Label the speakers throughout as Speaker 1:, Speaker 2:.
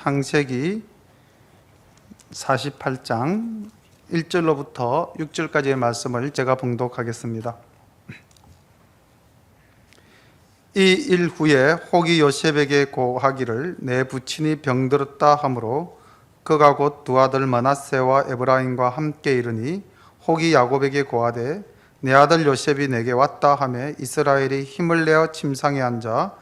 Speaker 1: 창세기 48장 1절로부터 6절까지의 말씀을 제가 봉독하겠습니다. 이 일 후에 혹이 요셉에게 고하기를 내 부친이 병들었다 하므로 그가 곧 두 아들 므낫세와 에브라임과 함께 이르니 혹이 야곱에게 고하되 내 아들 요셉이 내게 왔다 하매 이스라엘이 힘을 내어 침상에 앉아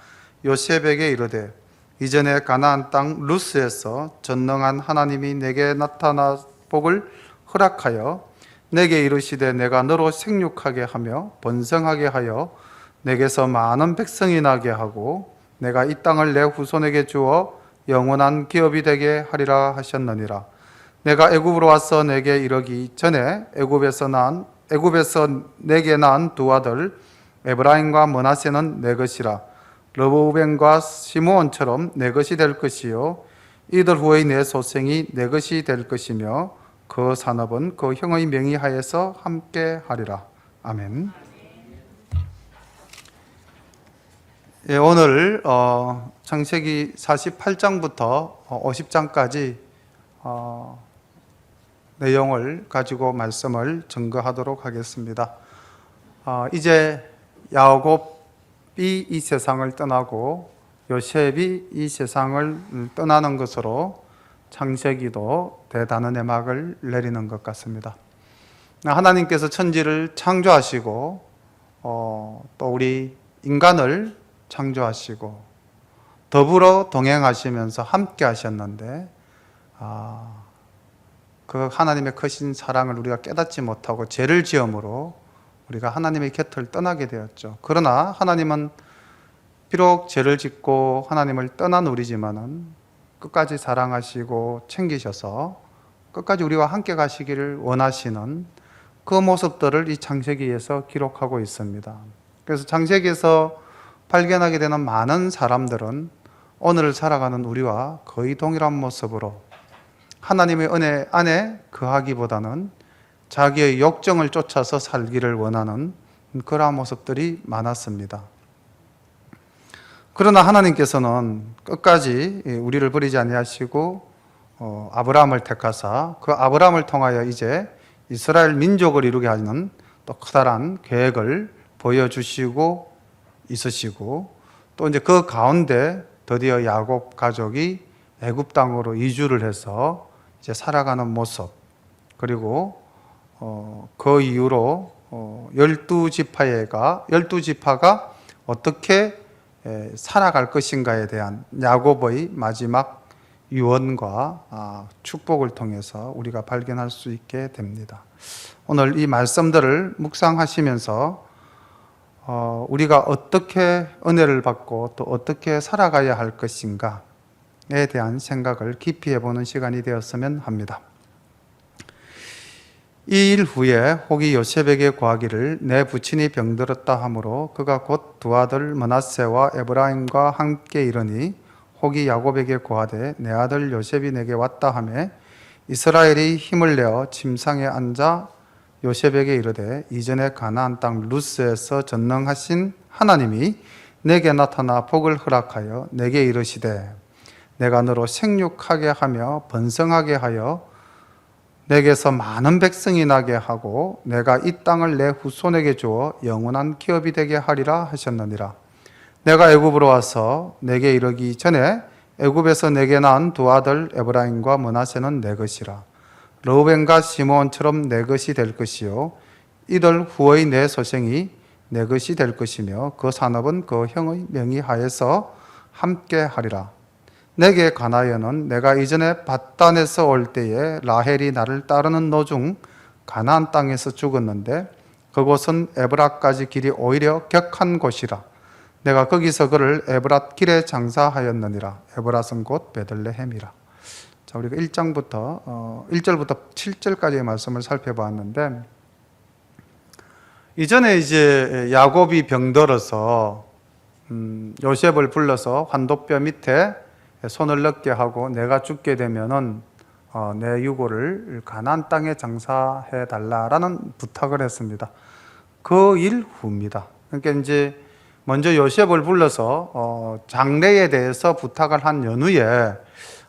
Speaker 1: 요셉에게 이르되 이전에 가나안 땅 루스에서 전능한 하나님이 내게 나타나 복을 허락하여 내게 이르시되 내가 너로 생육하게 하며 번성하게 하여 내게서 많은 백성이 나게 하고 내가 이 땅을 내 후손에게 주어 영원한 기업이 되게 하리라 하셨느니라. 내가 애굽으로 와서 내게 이르기 전에 애굽에서 내게 낳은 두 아들 에브라임과 므낫세는 내 것이라. 르우벤과 시므온처럼 내 것이 될 것이요 이들 후의 내 소생이 내 것이 될 것이며 그 산업은 그 형의 명의하에서 함께 하리라. 아멘. 예, 오늘 창세기 48장부터 50장까지 내용을 가지고 말씀을 증거하도록 하겠습니다. 이제 야곱이 이 세상을 떠나고 요셉이 이 세상을 떠나는 것으로 창세기도 대단한 내막을 내리는 것 같습니다. 하나님께서 천지를 창조하시고 또 우리 인간을 창조하시고 더불어 동행하시면서 함께 하셨는데 그 하나님의 크신 사랑을 우리가 깨닫지 못하고 죄를 지음으로 우리가 하나님의 곁을 떠나게 되었죠. 그러나 하나님은 비록 죄를 짓고 하나님을 떠난 우리지만은 끝까지 사랑하시고 챙기셔서 끝까지 우리와 함께 가시기를 원하시는 그 모습들을 이 창세기에서 기록하고 있습니다. 그래서 창세기에서 발견하게 되는 많은 사람들은 오늘 살아가는 우리와 거의 동일한 모습으로 하나님의 은혜 안에 거하기보다는 자기의 욕정을 쫓아서 살기를 원하는 그러한 모습들이 많았습니다. 그러나 하나님께서는 끝까지 우리를 버리지 아니하시고 아브라함을 택하사 그 아브라함을 통하여 이제 이스라엘 민족을 이루게 하는 또 커다란 계획을 보여주시고 있으시고 또 이제 그 가운데 드디어 야곱 가족이 애굽 땅으로 이주를 해서 이제 살아가는 모습, 그리고 그 이후로 12지파가 어떻게 살아갈 것인가에 대한 야곱의 마지막 유언과 축복을 통해서 우리가 발견할 수 있게 됩니다. 오늘 이 말씀들을 묵상하시면서 우리가 어떻게 은혜를 받고 또 어떻게 살아가야 할 것인가에 대한 생각을 깊이 해보는 시간이 되었으면 합니다. 이 일 후에 혹이 요셉에게 고하기를 내 부친이 병들었다 하므로 그가 곧 두 아들 므낫세와 에브라임과 함께 이르니 혹이 야곱에게 고하되 내 아들 요셉이 내게 왔다 하매 이스라엘이 힘을 내어 침상에 앉아 요셉에게 이르되 이전에 가나안 땅 루스에서 전능하신 하나님이 내게 나타나 복을 허락하여 내게 이르시되 내가 너로 생육하게 하며 번성하게 하여 내게서 많은 백성이 나게 하고 내가 이 땅을 내 후손에게 주어 영원한 기업이 되게 하리라 하셨느니라. 내가 애굽으로 와서 내게 이르기 전에 애굽에서 내게 낳은 두 아들 에브라임과 므낫세는 내 것이라. 르우벤과 시므온처럼 내 것이 될 것이요 이들 후의 내 소생이 내 것이 될 것이며 그 산업은 그 형의 명의하에서 함께 하리라. 내게 관하여는 내가 이전에 밧단에서 올 때에 라헬이 나를 따르는 노중 가나안 땅에서 죽었는데 그곳은 에브랏까지 길이 오히려 격한 곳이라. 내가 거기서 그를 에브랏 길에 장사하였느니라. 에브랏은 곧 베들레헴이라. 자, 우리가 1절부터 7절까지의 말씀을 살펴보았는데 이전에 이제 야곱이 병들어서 요셉을 불러서 환도뼈 밑에 손을 넣게 하고 내가 죽게 되면은 내 유고를 가나안 땅에 장사해 달라라는 부탁을 했습니다. 그 일 후입니다. 그러니까 이제 먼저 요셉을 불러서 장례에 대해서 부탁을 한 연후에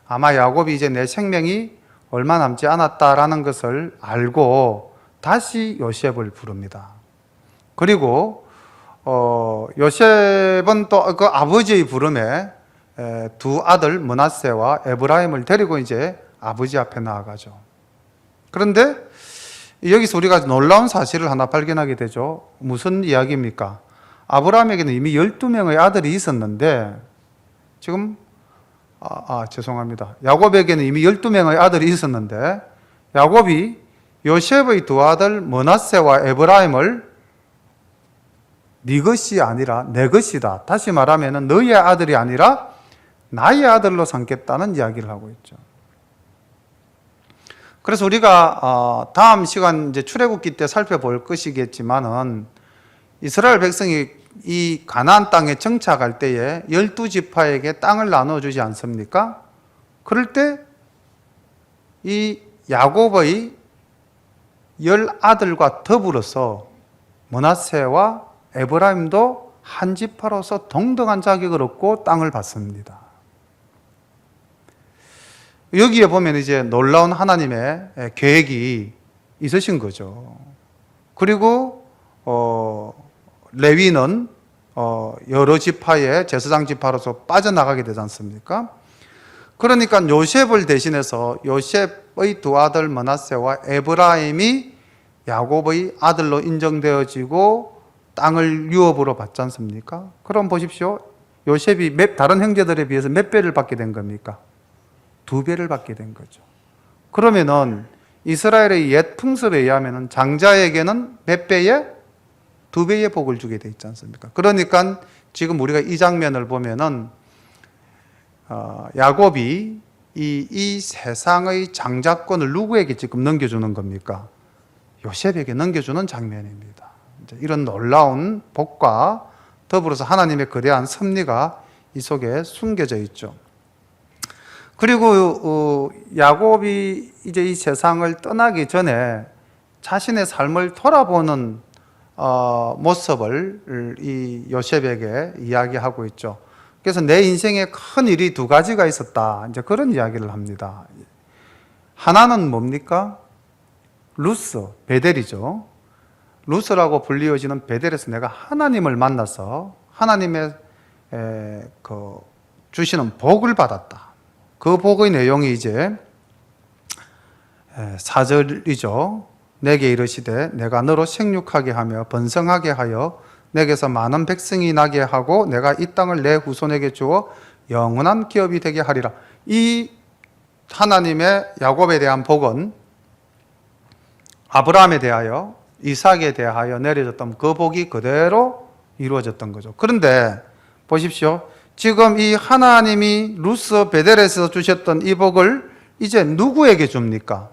Speaker 1: 아마 야곱이 이제 내 생명이 얼마 남지 않았다라는 것을 알고 다시 요셉을 부릅니다. 그리고 요셉은 또 그 아버지의 부름에 두 아들 므낫세와 에브라임을 데리고 이제 아버지 앞에 나아가죠. 그런데 여기서 우리가 놀라운 사실을 하나 발견하게 되죠. 무슨 이야기입니까? 아브라함에게는 이미 12명의 아들이 있었는데 지금 죄송합니다. 야곱에게는 이미 12명의 아들이 있었는데 야곱이 요셉의 두 아들 므낫세와 에브라임을 네 것이 아니라 내 것이다. 다시 말하면 너희의 아들이 아니라 나의 아들로 삼겠다는 이야기를 하고 있죠. 그래서 우리가 다음 시간 이제 출애굽기 때 살펴볼 것이겠지만은 이스라엘 백성이 이 가나안 땅에 정착할 때에 12지파에게 땅을 나눠주지 않습니까? 그럴 때 이 야곱의 10아들과 더불어서 므낫세와 에브라임도 한 지파로서 동등한 자격을 얻고 땅을 받습니다. 여기에 보면 이제 놀라운 하나님의 계획이 있으신 거죠. 그리고 레위는 여러 지파의 제사장 지파로서 빠져나가게 되지 않습니까? 그러니까 요셉을 대신해서 요셉의 두 아들 므낫세와 에브라임이 야곱의 아들로 인정되어지고 땅을 유업으로 받지 않습니까? 그럼 보십시오. 요셉이 다른 형제들에 비해서 몇 배를 받게 된 겁니까? 2배를 받게 된 거죠. 그러면은 이스라엘의 옛 풍습에 의하면 장자에게는 몇 배의 2배의 복을 주게 돼 있지 않습니까? 그러니까 지금 우리가 이 장면을 보면은 야곱이 이 세상의 장자권을 누구에게 지금 넘겨주는 겁니까? 요셉에게 넘겨주는 장면입니다. 이런 놀라운 복과 더불어서 하나님의 거대한 섭리가 이 속에 숨겨져 있죠. 그리고 야곱이 이제 이 세상을 떠나기 전에 자신의 삶을 돌아보는 모습을 이 요셉에게 이야기하고 있죠. 그래서 내 인생에 큰 일이 2가지가 있었다. 이제 그런 이야기를 합니다. 하나는 뭡니까? 루스, 베델이죠. 루스라고 불리워지는 베델에서 내가 하나님을 만나서 하나님의 주시는 복을 받았다. 그 복의 내용이 이제 4절이죠. 내게 이르시되 내가 너로 생육하게 하며 번성하게 하여 내게서 많은 백성이 나게 하고 내가 이 땅을 내 후손에게 주어 영원한 기업이 되게 하리라. 이 하나님의 야곱에 대한 복은 아브라함에 대하여 이삭에 대하여 내려졌던 그 복이 그대로 이루어졌던 거죠. 그런데 보십시오. 지금 이 하나님이 루스 베델에서 주셨던 이 복을 이제 누구에게 줍니까?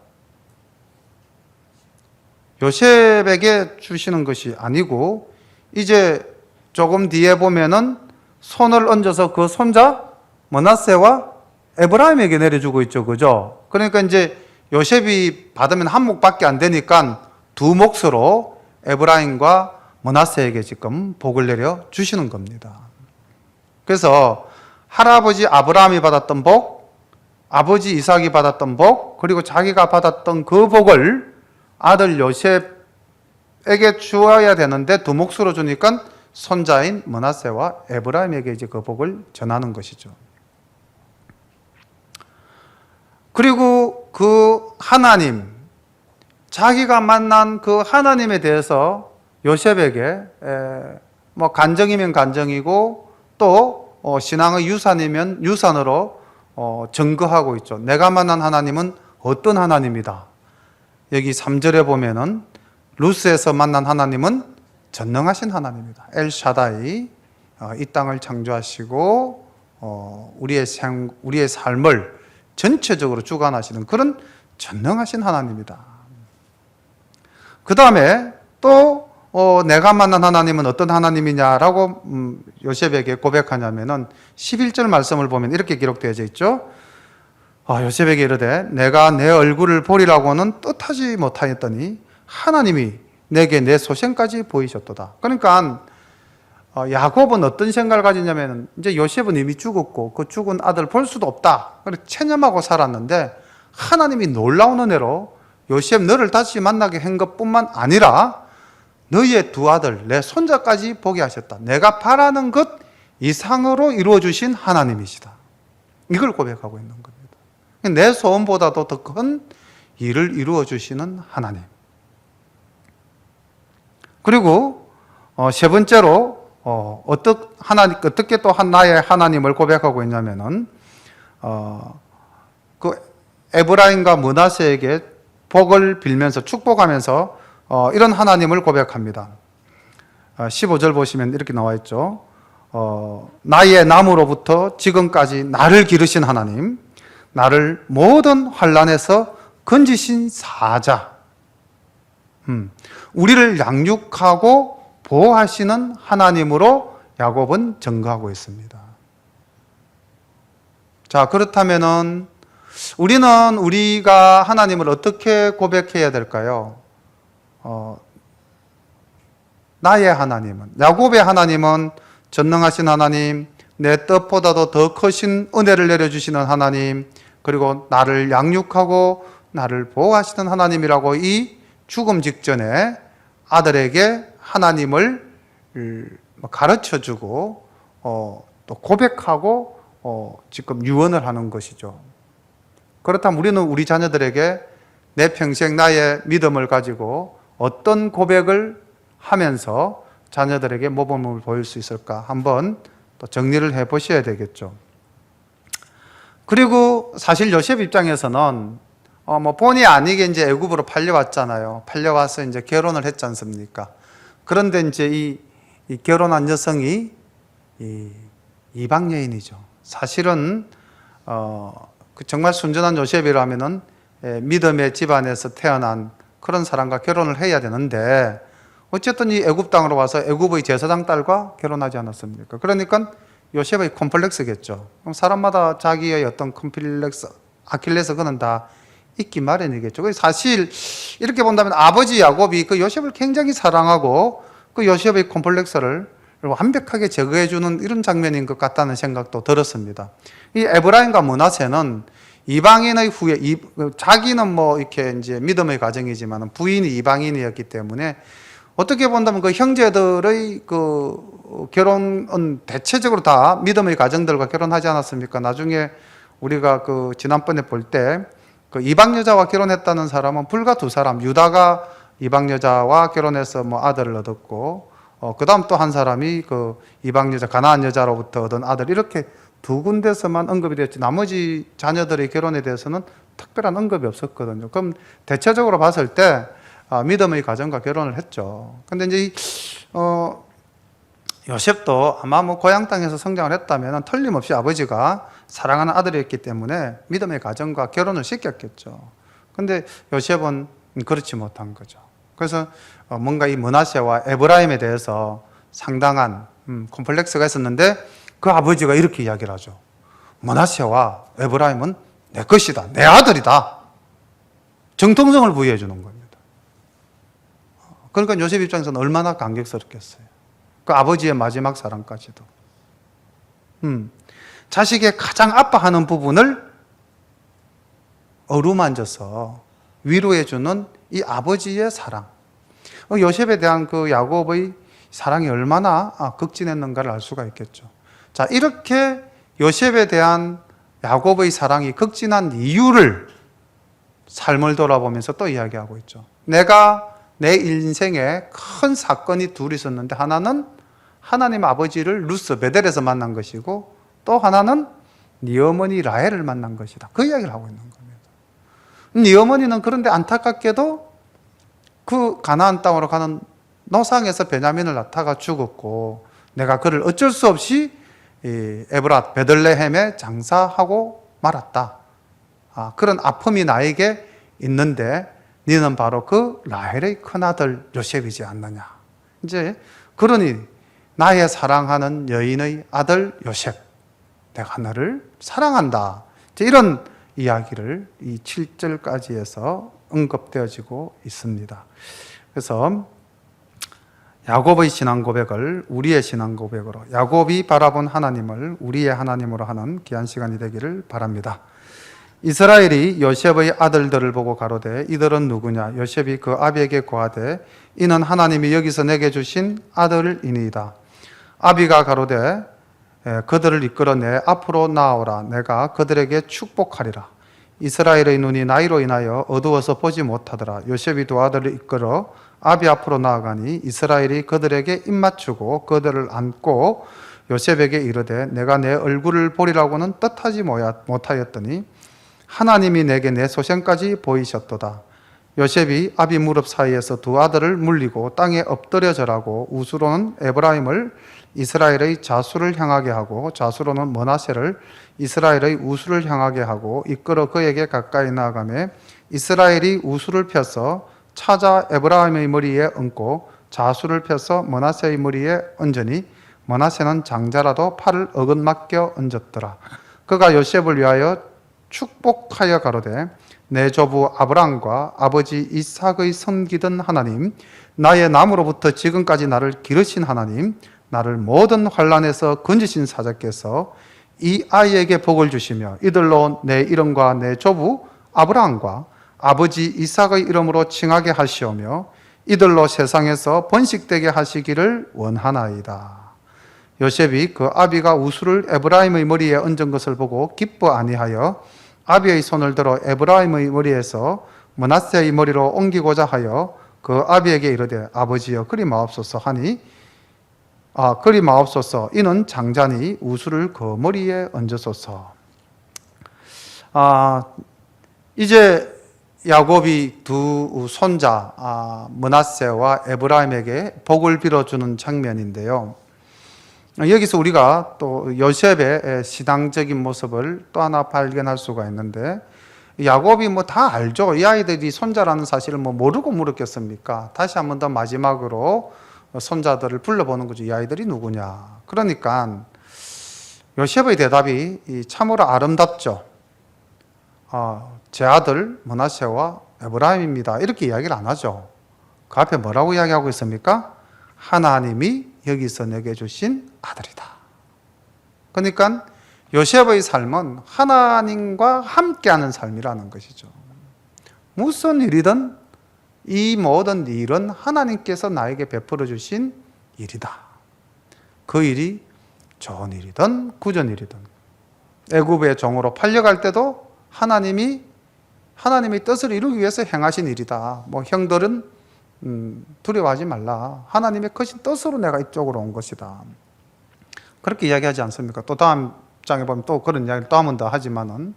Speaker 1: 요셉에게 주시는 것이 아니고 이제 조금 뒤에 보면은 손을 얹어서 그 손자 므낫세와 에브라임에게 내려주고 있죠. 그죠? 그러니까 이제 요셉이 받으면 한 몫밖에 안 되니까 2몫으로 에브라임과 므낫세에게 지금 복을 내려 주시는 겁니다. 그래서 할아버지 아브라함이 받았던 복, 아버지 이삭이 받았던 복, 그리고 자기가 받았던 그 복을 아들 요셉에게 주어야 되는데 2몫으로 주니까 손자인 므낫세와 에브라임에게 이제 그 복을 전하는 것이죠. 그리고 그 하나님, 자기가 만난 그 하나님에 대해서 요셉에게 뭐 간정이면 간정이고 또 신앙의 유산이면 유산으로 증거하고 있죠. 내가 만난 하나님은 어떤 하나님이다. 여기 3절에 보면은 루스에서 만난 하나님은 전능하신 하나님이다. 엘샤다이, 이 땅을 창조하시고 우리의 삶을 전체적으로 주관하시는 그런 전능하신 하나님이다. 그 다음에 또 내가 만난 하나님은 어떤 하나님이냐라고 요셉에게 고백하냐면은 11절 말씀을 보면 이렇게 기록되어 있죠. 요셉에게 이르되 내가 내 얼굴을 보리라고는 뜻하지 못하였더니 하나님이 내게 내 소생까지 보이셨도다. 그러니까 야곱은 어떤 생각을 가지냐면 이제 요셉은 이미 죽었고 그 죽은 아들 볼 수도 없다. 그래서 체념하고 살았는데 하나님이 놀라운 은혜로 요셉 너를 다시 만나게 한 것뿐만 아니라 너희의 두 아들 내 손자까지 보게 하셨다. 내가 바라는 것 이상으로 이루어 주신 하나님이시다. 이걸 고백하고 있는 겁니다. 내 소원보다도 더 큰 일을 이루어 주시는 하나님. 그리고 세 번째로 어떻게 또 나의 하나님을 고백하고 있냐면은 그 에브라임과 므낫세에게 복을 빌면서 축복하면서 이런 하나님을 고백합니다. 15절 보시면 이렇게 나와 있죠. 나의 나무로부터 지금까지 나를 기르신 하나님, 나를 모든 환난에서 건지신 사자, 우리를 양육하고 보호하시는 하나님으로 야곱은 증거하고 있습니다. 자, 그렇다면은 우리가 하나님을 어떻게 고백해야 될까요? 나의 하나님은, 야곱의 하나님은 전능하신 하나님, 내 뜻보다도 더 크신 은혜를 내려주시는 하나님, 그리고 나를 양육하고 나를 보호하시는 하나님이라고 이 죽음 직전에 아들에게 하나님을 가르쳐주고 또 고백하고 지금 유언을 하는 것이죠. 그렇다면 우리는 우리 자녀들에게 내 평생 나의 믿음을 가지고 어떤 고백을 하면서 자녀들에게 모범을 보일 수 있을까 한번 또 정리를 해 보셔야 되겠죠. 그리고 사실 요셉 입장에서는 본의 아니게 이제 애굽으로 팔려왔잖아요. 팔려와서 이제 결혼을 했지 않습니까? 그런데 이제 이 결혼한 여성이 이방 여인이죠. 사실은 정말 순전한 요셉이라면은 믿음의 집안에서 태어난 그런 사람과 결혼을 해야 되는데 어쨌든 이 애굽 땅으로 와서 애굽의 제사장 딸과 결혼하지 않았습니까? 그러니까 요셉의 콤플렉스겠죠. 그럼 사람마다 자기의 어떤 콤플렉스, 아킬레스 건은 다 있기 마련이겠죠. 사실 이렇게 본다면 아버지 야곱이 그 요셉을 굉장히 사랑하고 그 요셉의 콤플렉스를 완벽하게 제거해주는 이런 장면인 것 같다는 생각도 들었습니다. 이 에브라임과 므낫세는 이방인의 후에 자기는 뭐 이렇게 이제 믿음의 가정이지만 부인이 이방인이었기 때문에 어떻게 본다면 그 형제들의 그 결혼은 대체적으로 다 믿음의 가정들과 결혼하지 않았습니까? 나중에 우리가 그 지난번에 볼 때 그 이방 여자와 결혼했다는 사람은 불과 두 사람, 유다가 이방 여자와 결혼해서 뭐 아들을 얻었고, 그 다음 또 한 사람이 그 이방 여자, 가나안 여자로부터 얻은 아들, 이렇게 두 군데서만 언급이 됐지, 나머지 자녀들의 결혼에 대해서는 특별한 언급이 없었거든요. 그럼 대체적으로 봤을 때 믿음의 가정과 결혼을 했죠. 근데 이제 요셉도 아마 뭐 고향 땅에서 성장을 했다면 틀림없이 아버지가 사랑하는 아들이었기 때문에 믿음의 가정과 결혼을 시켰겠죠. 근데 요셉은 그렇지 못한 거죠. 그래서 뭔가 이 므낫세와 에브라임에 대해서 상당한 콤플렉스가 있었는데 그 아버지가 이렇게 이야기를 하죠. 므낫세와 에브라임은 내 것이다. 내 아들이다. 정통성을 부여해 주는 겁니다. 그러니까 요셉 입장에서는 얼마나 감격스럽겠어요. 그 아버지의 마지막 사랑까지도. 자식의 가장 아파하는 부분을 어루만져서 위로해주는 이 아버지의 사랑. 요셉에 대한 그 야곱의 사랑이 얼마나 극진했는가를 알 수가 있겠죠. 자, 이렇게 요셉에 대한 야곱의 사랑이 극진한 이유를 삶을 돌아보면서 또 이야기하고 있죠. 내가 내 인생에 큰 사건이 둘 있었는데 하나는 하나님 아버지를 루스 베델에서 만난 것이고 또 하나는 네 어머니 라헬을 만난 것이다. 그 이야기를 하고 있는 겁니다. 네 어머니는 그런데 안타깝게도 그 가나안 땅으로 가는 노상에서 베냐민을 낳다가 죽었고 내가 그를 어쩔 수 없이 에브랏 베들레헴에 장사하고 말았다. 그런 아픔이 나에게 있는데 너는 바로 그 라헬의 큰아들 요셉이지 않느냐. 이제 그러니 나의 사랑하는 여인의 아들 요셉, 내가 너를 사랑한다. 이런 이야기를 이 7절까지에서 언급되어지고 있습니다. 그래서 야곱의 신앙 고백을 우리의 신앙 고백으로, 야곱이 바라본 하나님을 우리의 하나님으로 하는 귀한 시간이 되기를 바랍니다. 이스라엘이 요셉의 아들들을 보고 가로되 이들은 누구냐? 요셉이 그 아비에게 고하되 이는 하나님이 여기서 내게 주신 아들이니이다. 아비가 가로되 그들을 이끌어 내 앞으로 나오라. 내가 그들에게 축복하리라. 이스라엘의 눈이 나이로 인하여 어두워서 보지 못하더라. 요셉이 두 아들을 이끌어 아비 앞으로 나아가니 이스라엘이 그들에게 입맞추고 그들을 안고 요셉에게 이르되 내가 내 얼굴을 보리라고는 뜻하지 못하였더니 하나님이 내게 내 소생까지 보이셨도다. 요셉이 아비 무릎 사이에서 두 아들을 물리고 땅에 엎드려 절하고 우수로는 에브라임을 이스라엘의 자수를 향하게 하고 좌수로는 므낫세를 이스라엘의 우수를 향하게 하고 이끌어 그에게 가까이 나아가매 이스라엘이 우수를 펴서 찾아 에브라임의 머리에 얹고 좌수를 펴서 므낫세의 머리에 얹으니 므낫세는 장자라도 팔을 어긋맞겨 얹었더라. 그가 요셉을 위하여 축복하여 가로되 내 조부 아브라함과 아버지 이삭의 섬기던 하나님, 나의 남으로부터 지금까지 나를 기르신 하나님, 나를 모든 환난에서 건지신 사자께서 이 아이에게 복을 주시며 이들로 내 이름과 내 조부 아브라함과 아버지 이삭의 이름으로 칭하게 하시오며 이들로 세상에서 번식되게 하시기를 원하나이다. 요셉이 그 아비가 우수를 에브라임의 머리에 얹은 것을 보고 기뻐 아니하여 아비의 손을 들어 에브라임의 머리에서 므낫세의 머리로 옮기고자 하여 그 아비에게 이르되 아버지여 그리 마옵소서 하니 그리 마옵소서 이는 장자니 우수를 그 머리에 얹으소서. 이제 야곱이 두 손자 므낫세와 에브라임에게 복을 빌어주는 장면인데요. 여기서 우리가 또 요셉의 신앙적인 모습을 또 하나 발견할 수가 있는데, 야곱이 뭐 다 알죠. 이 아이들이 손자라는 사실을 뭐 모르고 물었겠습니까? 다시 한 번 더 마지막으로 손자들을 불러보는 거죠. 이 아이들이 누구냐? 그러니까 요셉의 대답이 참으로 아름답죠. 제 아들 므낫세와 에브라임입니다. 이렇게 이야기를 안 하죠. 그 앞에 뭐라고 이야기하고 있습니까? 하나님이 여기서 내게 주신 아들이다. 그러니까 요셉의 삶은 하나님과 함께하는 삶이라는 것이죠. 무슨 일이든 이 모든 일은 하나님께서 나에게 베풀어 주신 일이다. 그 일이 좋은 일이든 굳은 일이든 애굽의 종으로 팔려갈 때도 하나님의 뜻을 이루기 위해서 행하신 일이다. 뭐 형들은 두려워하지 말라. 하나님의 크신 뜻으로 내가 이쪽으로 온 것이다. 그렇게 이야기하지 않습니까? 또 다음 장에 보면 또 그런 이야기를 또 한 번 더 하지만은,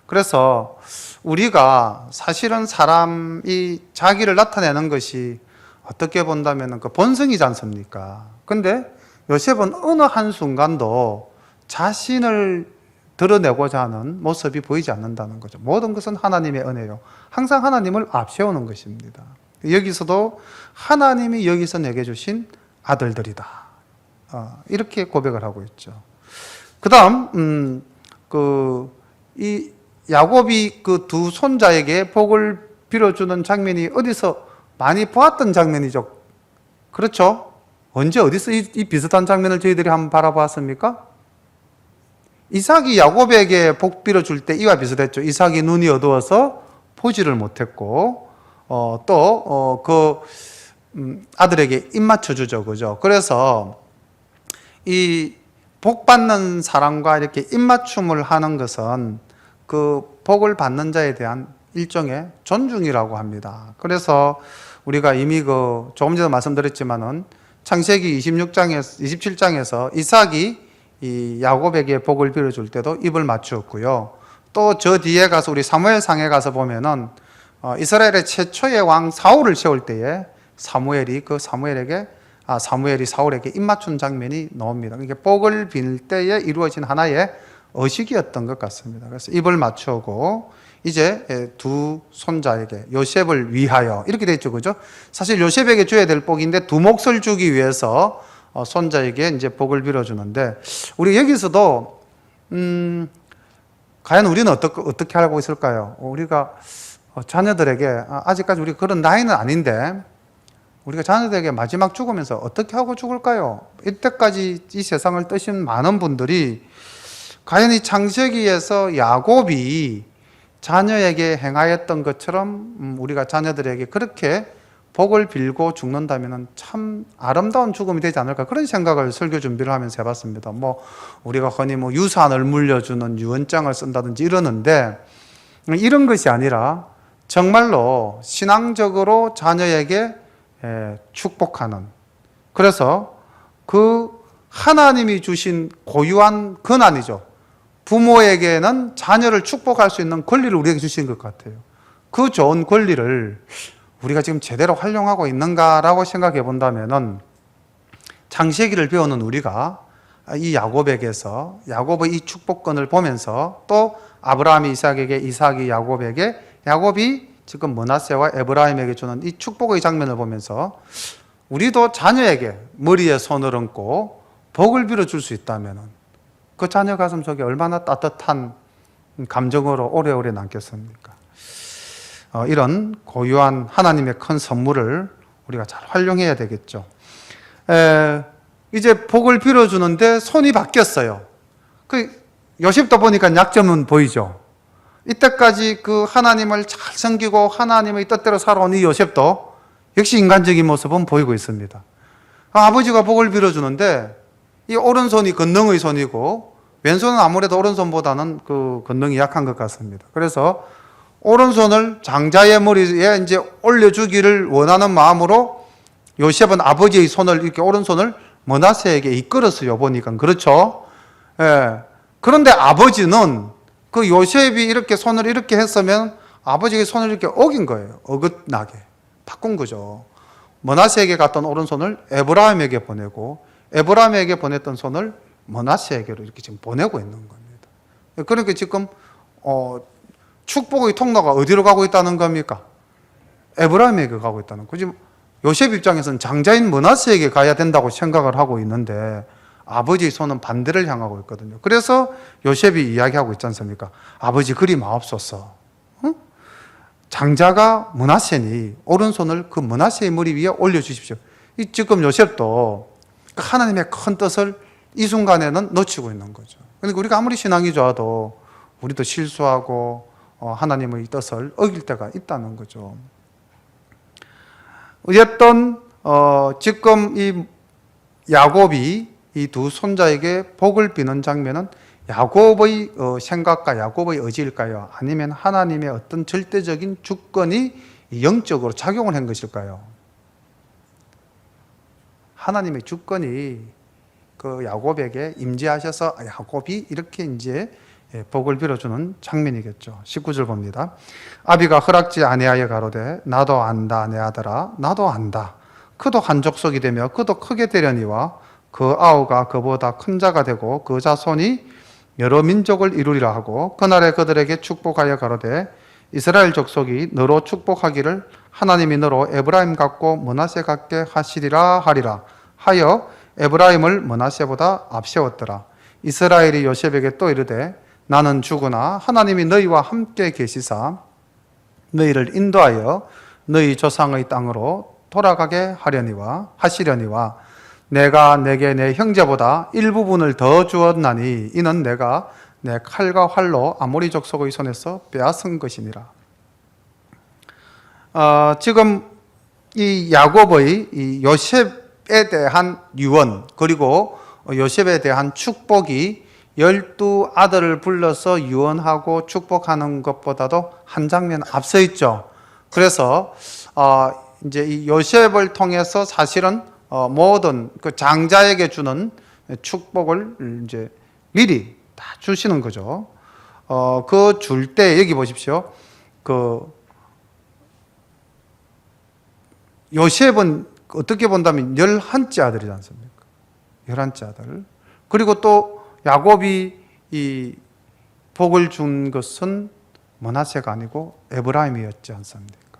Speaker 1: 그래서 우리가 사실은 사람이 자기를 나타내는 것이 어떻게 본다면 그 본성이지 않습니까? 근데 요셉은 어느 한순간도 자신을 드러내고자 하는 모습이 보이지 않는다는 거죠. 모든 것은 하나님의 은혜요. 항상 하나님을 앞세우는 것입니다. 여기서도 하나님이 여기서 내게 주신 아들들이다. 이렇게 고백을 하고 있죠. 그 다음, 이 야곱이 그 두 손자에게 복을 빌어주는 장면이 어디서 많이 보았던 장면이죠. 그렇죠? 언제 어디서 이 비슷한 장면을 저희들이 한번 바라보았습니까? 이삭이 야곱에게 복 빌어줄 때 이와 비슷했죠. 이삭이 눈이 어두워서 보지를 못했고, 아들에게 입 맞춰주죠. 그죠? 그래서 이 복 받는 사람과 이렇게 입맞춤을 하는 것은 그 복을 받는 자에 대한 일종의 존중이라고 합니다. 그래서 우리가 이미 조금 전에 말씀드렸지만은 창세기 27장에서 이삭이 이 야곱에게 복을 빌어줄 때도 입을 맞추었고요. 또 저 뒤에 가서 우리 사무엘상에 가서 보면은 이스라엘의 최초의 왕 사울을 세울 때에 사무엘이 사울에게 입 맞춘 장면이 나옵니다. 이게 복을 빌 때에 이루어진 하나의 의식이었던 것 같습니다. 그래서 입을 맞추고 이제 두 손자에게 요셉을 위하여 이렇게 되어 있죠, 그죠? 사실 요셉에게 줘야 될 복인데 두 몫을 주기 위해서 손자에게 이제 복을 빌어주는데, 우리 여기서도 과연 우리는 어떻게 하고 있을까요? 우리가 자녀들에게 아직까지 우리 그런 나이는 아닌데 우리가 자녀들에게 마지막 죽으면서 어떻게 하고 죽을까요? 이때까지 이 세상을 뜨신 많은 분들이 과연 이 창세기에서 야곱이 자녀에게 행하였던 것처럼 우리가 자녀들에게 그렇게 복을 빌고 죽는다면 참 아름다운 죽음이 되지 않을까, 그런 생각을 설교 준비를 하면서 해봤습니다. 우리가 흔히 유산을 물려주는 유언장을 쓴다든지 이러는데, 이런 것이 아니라 정말로 신앙적으로 자녀에게 축복하는, 그래서 그 하나님이 주신 고유한 권한이죠. 부모에게는 자녀를 축복할 수 있는 권리를 우리에게 주신 것 같아요. 그 좋은 권리를 우리가 지금 제대로 활용하고 있는가라고 생각해 본다면은, 창세기를 배우는 우리가 이 야곱에게서 야곱의 이 축복권을 보면서, 또 아브라함이 이삭에게, 이삭이 야곱에게, 야곱이 지금 므낫세와 에브라임에게 주는 이 축복의 장면을 보면서 우리도 자녀에게 머리에 손을 얹고 복을 빌어줄 수 있다면 그 자녀 가슴 속에 얼마나 따뜻한 감정으로 오래오래 남겠습니까? 이런 고유한 하나님의 큰 선물을 우리가 잘 활용해야 되겠죠. 이제 복을 빌어주는데 손이 바뀌었어요. 요셉도 보니까 약점은 보이죠. 이때까지 그 하나님을 잘 섬기고 하나님의 뜻대로 살아온 이 요셉도 역시 인간적인 모습은 보이고 있습니다. 아버지가 복을 빌어주는데 이 오른손이 권능의 손이고 왼손은 아무래도 오른손보다는 그 권능이 약한 것 같습니다. 그래서 오른손을 장자의 머리에 이제 올려주기를 원하는 마음으로 요셉은 아버지의 손을, 이렇게 오른손을 므낫세에게 이끌었어요. 보니까 그렇죠. 그런데 아버지는 그 요셉이 이렇게 손을 이렇게 했으면 아버지의 손을 이렇게 어긴 거예요. 어긋나게 바꾼 거죠. 므낫세에게 갔던 오른손을 에브라임에게 보내고, 에브라임에게 보냈던 손을 므낫세에게로 이렇게 지금 보내고 있는 겁니다. 그러니까 지금 축복의 통로가 어디로 가고 있다는 겁니까? 에브라임에게 가고 있다는 거죠. 요셉 입장에서는 장자인 므낫세에게 가야 된다고 생각을 하고 있는데 아버지의 손은 반대를 향하고 있거든요. 그래서 요셉이 이야기하고 있지 않습니까? 아버지 그리 마옵소서. 장자가 므낫세니 오른손을 그 므낫세의 머리 위에 올려주십시오. 지금 요셉도 하나님의 큰 뜻을 이 순간에는 놓치고 있는 거죠. 그러니까 우리가 아무리 신앙이 좋아도 우리도 실수하고 하나님의 뜻을 어길 때가 있다는 거죠. 어쨌든 지금 이 야곱이 이 두 손자에게 복을 비는 장면은 야곱의 생각과 야곱의 의지일까요? 아니면 하나님의 어떤 절대적인 주권이 영적으로 작용을 한 것일까요? 하나님의 주권이 그 야곱에게 임재하셔서 야곱이 이렇게 이제 복을 빌어주는 장면이겠죠. 19절 봅니다. 아비가 허락지 아니하여 가로되 나도 안다 내 아들아 나도 안다. 그도 한 족속이 되며 그도 크게 되려니와 그 아우가 그보다 큰 자가 되고 그 자손이 여러 민족을 이루리라 하고 그날에 그들에게 축복하여 가로되 이스라엘 족속이 너로 축복하기를 하나님이 너로 에브라임 같고 므낫세 같게 하시리라 하리라 하여 에브라임을 므낫세보다 앞세웠더라. 이스라엘이 요셉에게 또 이르되 나는 죽으나 하나님이 너희와 함께 계시사 너희를 인도하여 너희 조상의 땅으로 돌아가게 하시려니와 내가 내게 내 형제보다 일부분을 더 주었나니 이는 내가 내 칼과 활로 아모리 족속의 손에서 빼앗은 것이니라. 지금 이 야곱의 이 요셉에 대한 유언, 그리고 요셉에 대한 축복이 12아들을 불러서 유언하고 축복하는 것보다도 한 장면 앞서 있죠. 그래서 이제 이 요셉을 통해서 사실은 모든 그 장자에게 주는 축복을 이제 미리 다 주시는 거죠. 그 줄 때 여기 보십시오. 그 요셉은 어떻게 본다면 11째 아들이지 않습니까? 11째 아들. 그리고 또 야곱이 이 복을 준 것은 므낫세가 아니고 에브라임이었지 않습니까?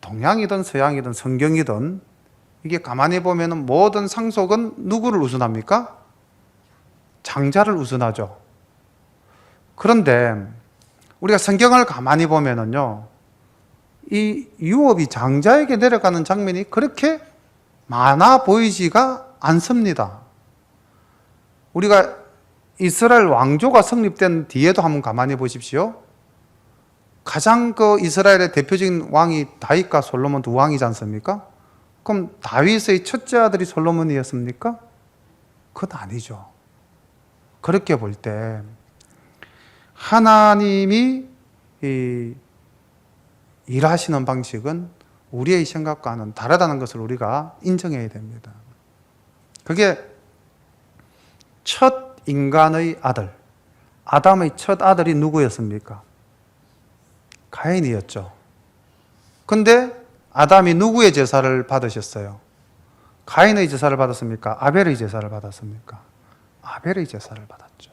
Speaker 1: 동양이든 서양이든 성경이든 이게 가만히 보면 모든 상속은 누구를 우선합니까? 장자를 우선하죠. 그런데 우리가 성경을 가만히 보면은요, 이 유업이 장자에게 내려가는 장면이 그렇게 많아 보이지가 않습니다. 우리가 이스라엘 왕조가 성립된 뒤에도 한번 가만히 보십시오. 가장 그 이스라엘의 대표적인 왕이 다윗과 솔로몬 두 왕이지 않습니까? 그럼 다윗의 첫째 아들이 솔로몬이었습니까? 그건 아니죠. 그렇게 볼 때 하나님이 일하시는 방식은 우리의 생각과는 다르다는 것을 우리가 인정해야 됩니다. 그게 첫 인간의 아들, 아담의 첫 아들이 누구였습니까? 가인이었죠. 근데 아담이 누구의 제사를 받으셨어요? 가인의 제사를 받았습니까? 아벨의 제사를 받았습니까? 아벨의 제사를 받았죠.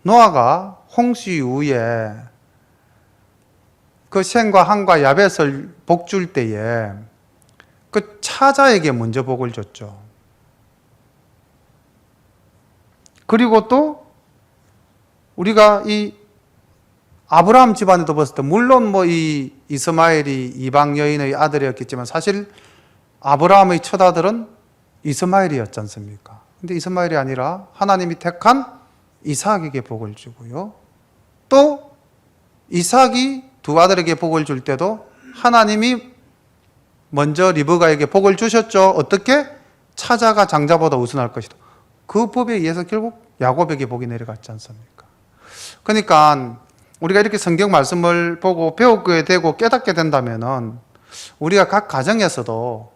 Speaker 1: 노아가 홍수 이후에 그 셈과 함과 야벳을 복 줄 때에 그 차자에게 먼저 복을 줬죠. 그리고 또 우리가 이 아브라함 집안에도 봤을 때 물론 뭐 이 이스마엘이 이방 여인의 아들이었겠지만 사실 아브라함의 첫 아들은 이스마엘이었지 않습니까? 근데 이스마엘이 아니라 하나님이 택한 이삭에게 복을 주고요. 또 이삭이 두 아들에게 복을 줄 때도 하나님이 먼저 리브가에게 복을 주셨죠. 어떻게? 차자가 장자보다 우선할 것이다. 그 법에 의해서 결국 야곱에게 복이 내려갔지 않습니까? 그러니까 우리가 이렇게 성경 말씀을 보고 배우게 되고 깨닫게 된다면은 우리가 각 가정에서도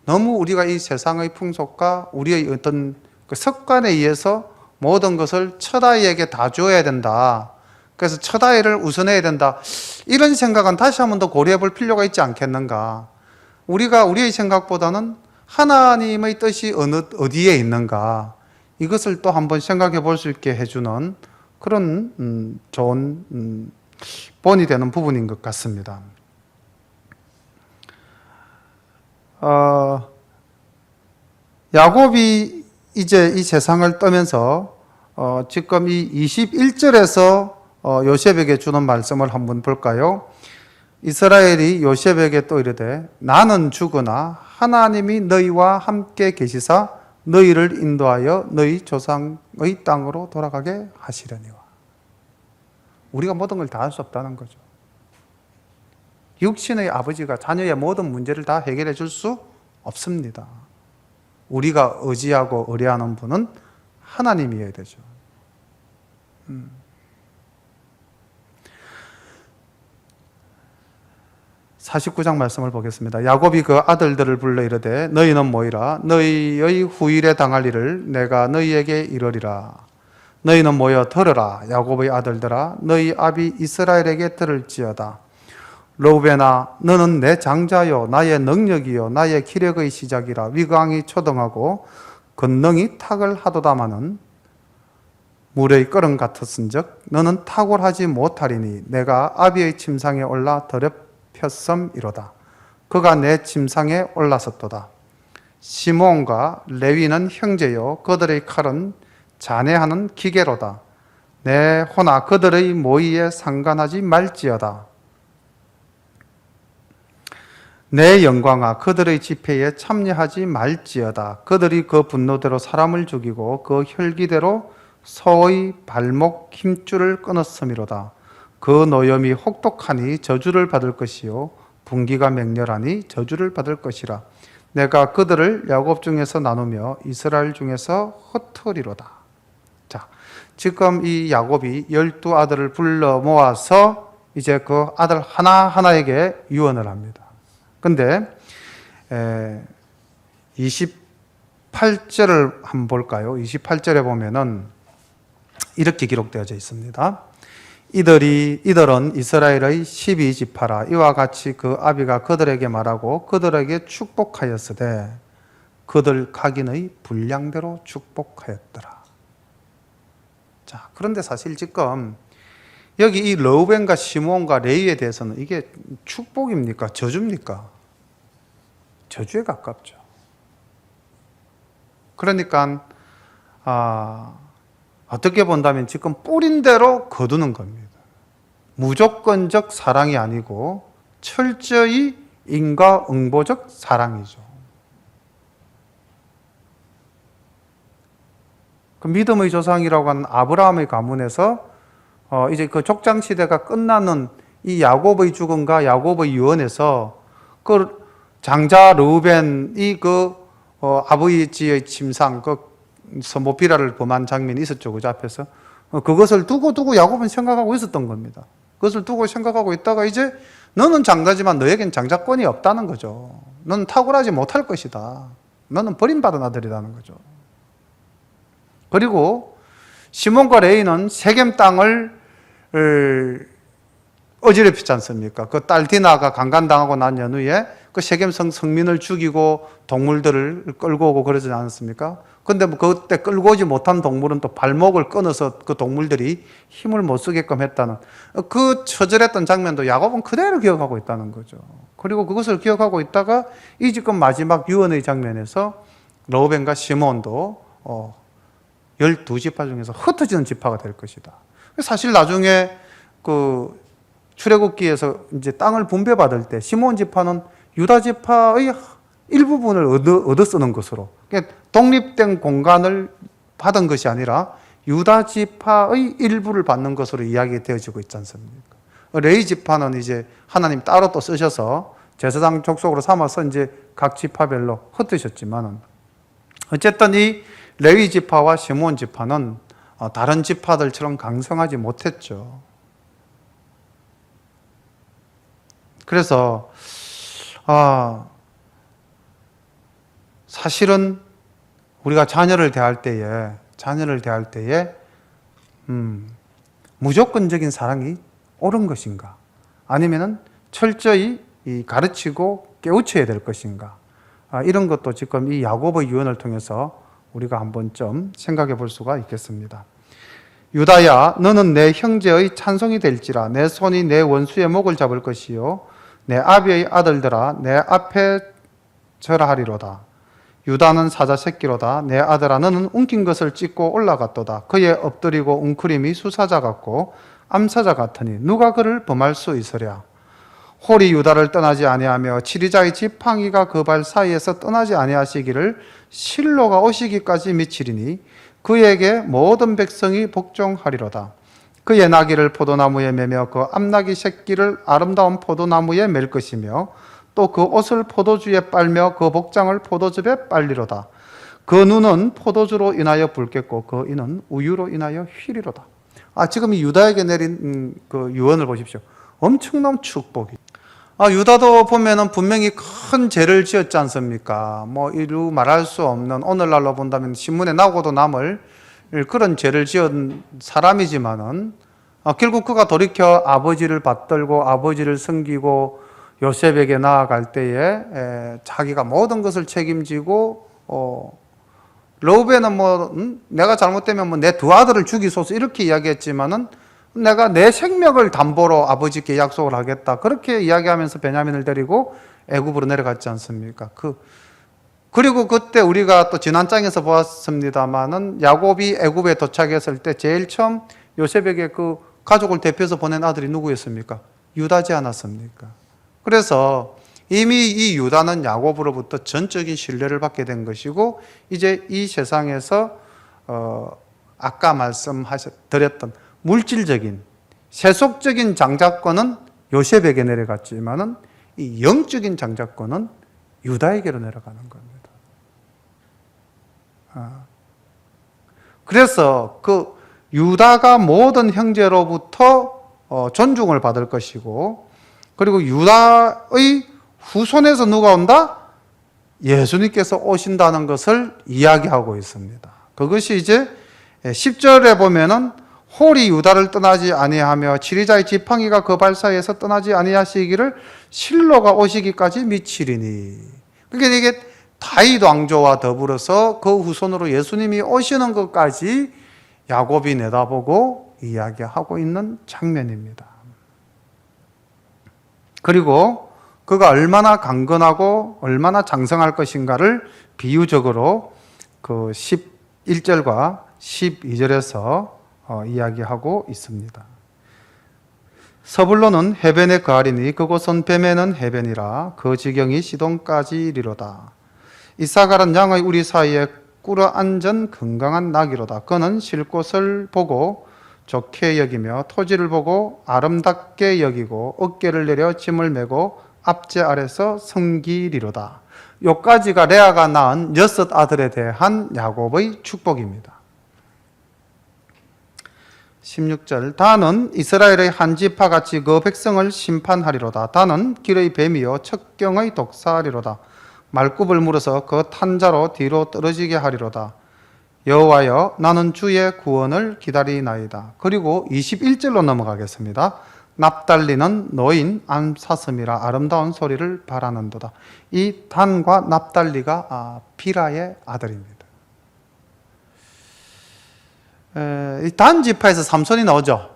Speaker 1: 너무 우리가 이 세상의 풍속과 우리의 어떤 그 습관에 의해서 모든 것을 첫아이에게 다 주어야 된다. 그래서 첫아이를 우선해야 된다. 이런 생각은 다시 한 번 더 고려해 볼 필요가 있지 않겠는가. 우리가 우리의 생각보다는 하나님의 뜻이 어디에 있는가. 이것을 또 한번 생각해 볼 수 있게 해주는 그런 좋은 본이 되는 부분인 것 같습니다. 야곱이 이제 이 세상을 떠면서 지금 이 21절에서 요셉에게 주는 말씀을 한번 볼까요? 이스라엘이 요셉에게 또 이르되 나는 죽으나 하나님이 너희와 함께 계시사 너희를 인도하여 너희 조상의 땅으로 돌아가게 하시려니와. 우리가 모든 걸 다 할 수 없다는 거죠. 육신의 아버지가 자녀의 모든 문제를 다 해결해 줄 수 없습니다. 우리가 의지하고 의뢰하는 분은 하나님이어야 되죠. 49장 말씀을 보겠습니다. 야곱이 그 아들들을 불러 이르되 너희는 모이라. 너희의 후일에 당할 일을 내가 너희에게 이르리라. 너희는 모여 들으라. 야곱의 아들들아 너희 아비 이스라엘에게 들을지어다. 르우벤아 너는 내 장자요 나의 능력이요 나의 기력의 시작이라. 위강이 초등하고 권능이 탁을 하도다마는 물의 끓음 같았은즉 너는 탁월하지 못하리니 내가 아비의 침상에 올라 더럽혔음이로다. 그가 내 침상에 올랐었도다. 시몬과 레위는 형제요 그들의 칼은 잔해하는 기계로다. 내 호나 그들의 모의에 상관하지 말지어다. 내 영광아 그들의 집회에 참여하지 말지어다. 그들이 그 분노대로 사람을 죽이고 그 혈기대로 소의 발목 힘줄을 끊었음이로다. 그 노염이 혹독하니 저주를 받을 것이요 분기가 맹렬하니 저주를 받을 것이라. 내가 그들을 야곱 중에서 나누며 이스라엘 중에서 흩으리로다. 자, 지금 이 야곱이 12아들을 불러 모아서 이제 그 아들 하나하나에게 유언을 합니다. 근데 28절을 한번 볼까요? 28절에 보면은 이렇게 기록되어져 있습니다. 이들은 이스라엘의 12지파라. 이와 같이 그 아비가 그들에게 말하고 그들에게 축복하였으되 그들 각인의 분량대로 축복하였더라. 자, 그런데 사실 지금 여기 이 르우벤과 시므온과 레위에 대해서는 이게 축복입니까? 저주입니까? 저주에 가깝죠. 그러니까 어떻게 본다면 지금 뿌린 대로 거두는 겁니다. 무조건적 사랑이 아니고 철저히 인과응보적 사랑이죠. 그 믿음의 조상이라고 하는 아브라함의 가문에서 이제 그 족장 시대가 끝나는 이 야곱의 죽음과 야곱의 유언에서 그 장자 르우벤이 그 아버지의 침상 그 모피라를 범한 장면이 있었죠. 그죠? 앞에서 그것을 두고 야곱은 생각하고 있었던 겁니다. 그것을 두고 생각하고 있다가 이제 너는 장자지만 너에겐 장자권이 없다는 거죠. 너는 탁월하지 못할 것이다. 너는 버림받은 아들이라는 거죠. 그리고 시몬과 레이는 세겜 땅을 어지럽히지 않습니까? 그 딸 디나가 강간당하고 난 연후에 그 세겜 성민을 죽이고 동물들을 끌고 오고 그러지 않았습니까? 근데 뭐 그때 끌고 오지 못한 동물은 또 발목을 끊어서 그 동물들이 힘을 못 쓰게끔 했다는 그 처절했던 장면도 야곱은 그대로 기억하고 있다는 거죠. 그리고 그것을 기억하고 있다가 이 지금 마지막 유언의 장면에서 르우벤과 시몬도 12지파 중에서 흩어지는 지파가 될 것이다. 사실 나중에 그 출애굽기에서 이제 땅을 분배받을 때 시몬 지파는 유다 지파의 일부분을 얻어 쓰는 것으로, 그러니까 독립된 공간을 받은 것이 아니라 유다 지파의 일부를 받는 것으로 이야기되어지고 있지 않습니까? 레위 지파는 이제 하나님 따로 또 쓰셔서 제사장 족속으로 삼아서 이제 각 지파별로 흩으셨지만은 어쨌든 이 레위 지파와 시몬 지파는 다른 지파들처럼 강성하지 못했죠. 그래서 사실은 우리가 자녀를 대할 때에 무조건적인 사랑이 옳은 것인가? 아니면은 철저히 가르치고 깨우쳐야 될 것인가? 이런 것도 지금 이 야곱의 유언을 통해서 우리가 한번 좀 생각해 볼 수가 있겠습니다. 유다야, 너는 내 형제의 찬송이 될지라. 내 손이 내 원수의 목을 잡을 것이요 내 아비의 아들들아 내 앞에 절하리로다. 유다는 사자 새끼로다. 내 아들아 너는 움킨 것을 찢고 올라갔도다. 그의 엎드리고 웅크림이 수사자 같고 암사자 같으니 누가 그를 범할 수 있으랴. 홀이 유다를 떠나지 아니하며 치리자의 지팡이가 그 발 사이에서 떠나지 아니하시기를 실로가 오시기까지 미치리니 그에게 모든 백성이 복종하리로다. 그의 나귀를 포도나무에 매며 그 암나귀 새끼를 아름다운 포도나무에 맬 것이며 또 그 옷을 포도주에 빨며 그 복장을 포도즙에 빨리로다. 그 눈은 포도주로 인하여 붉겠고 그 이는 우유로 인하여 휘리로다. 지금 이 유다에게 내린 그 유언을 보십시오. 엄청난 축복이. 유다도 보면은 분명히 큰 죄를 지었지 않습니까? 뭐 이루 말할 수 없는, 오늘날로 본다면 신문에 나오고도 남을 그런 죄를 지은 사람이지만은 결국 그가 돌이켜 아버지를 받들고 아버지를 섬기고 요셉에게 나아갈 때에 자기가 모든 것을 책임지고 르우벤은 내가 잘못되면 내 두 아들을 죽이소서 이렇게 이야기했지만은 내가 내 생명을 담보로 아버지께 약속을 하겠다 그렇게 이야기하면서 베냐민을 데리고 애굽으로 내려갔지 않습니까? 그리고 그때 우리가 또 지난 장에서 보았습니다마는 야곱이 애굽에 도착했을 때 제일 처음 요셉에게 그 가족을 대표해서 보낸 아들이 누구였습니까? 유다지 않았습니까? 그래서 이미 이 유다는 야곱으로부터 전적인 신뢰를 받게 된 것이고 이제 이 세상에서 아까 말씀드렸던 물질적인 세속적인 장자권은 요셉에게 내려갔지만은 이 영적인 장자권은 유다에게로 내려가는 겁니다. 그래서 그 유다가 모든 형제로부터 존중을 받을 것이고 그리고 유다의 후손에서 누가 온다? 예수님께서 오신다는 것을 이야기하고 있습니다. 그것이 이제 10절에 보면은 홀이 유다를 떠나지 아니하며 치리자의 지팡이가 그 발 사이에서 떠나지 아니하시기를 실로가 오시기까지 미치리니. 그러니까 이게 다윗 왕조와 더불어서 그 후손으로 예수님이 오시는 것까지 야곱이 내다보고 이야기하고 있는 장면입니다. 그리고 그가 얼마나 강건하고 얼마나 장성할 것인가를 비유적으로 그 11절과 12절에서 이야기하고 있습니다. 서불로는 해변에 거하리니 그곳은 뱀에는 해변이라 그 지경이 시돈까지 이리로다. 이사갈은 양의 우리 사이에 꿇어 앉은 건강한 나귀로다. 그는 쉴 곳을 보고 좋게 여기며 토지를 보고 아름답게 여기고 어깨를 내려 짐을 메고 앞제 아래서 섬기리로다. 요까지가 레아가 낳은 6 아들에 대한 야곱의 축복입니다. 16절 다는 이스라엘의 한 지파같이 그 백성을 심판하리로다. 다는 길의 뱀이요 척경의 독사하리로다. 말굽을 물어서 그 탄자로 뒤로 떨어지게 하리로다. 여호와여 나는 주의 구원을 기다리나이다. 그리고 21절로 넘어가겠습니다. 납달리는 노인 암사슴이라 아름다운 소리를 바라는도다. 이 단과 납달리가 비라의 아들입니다. 이 단 지파에서 삼손이 나오죠.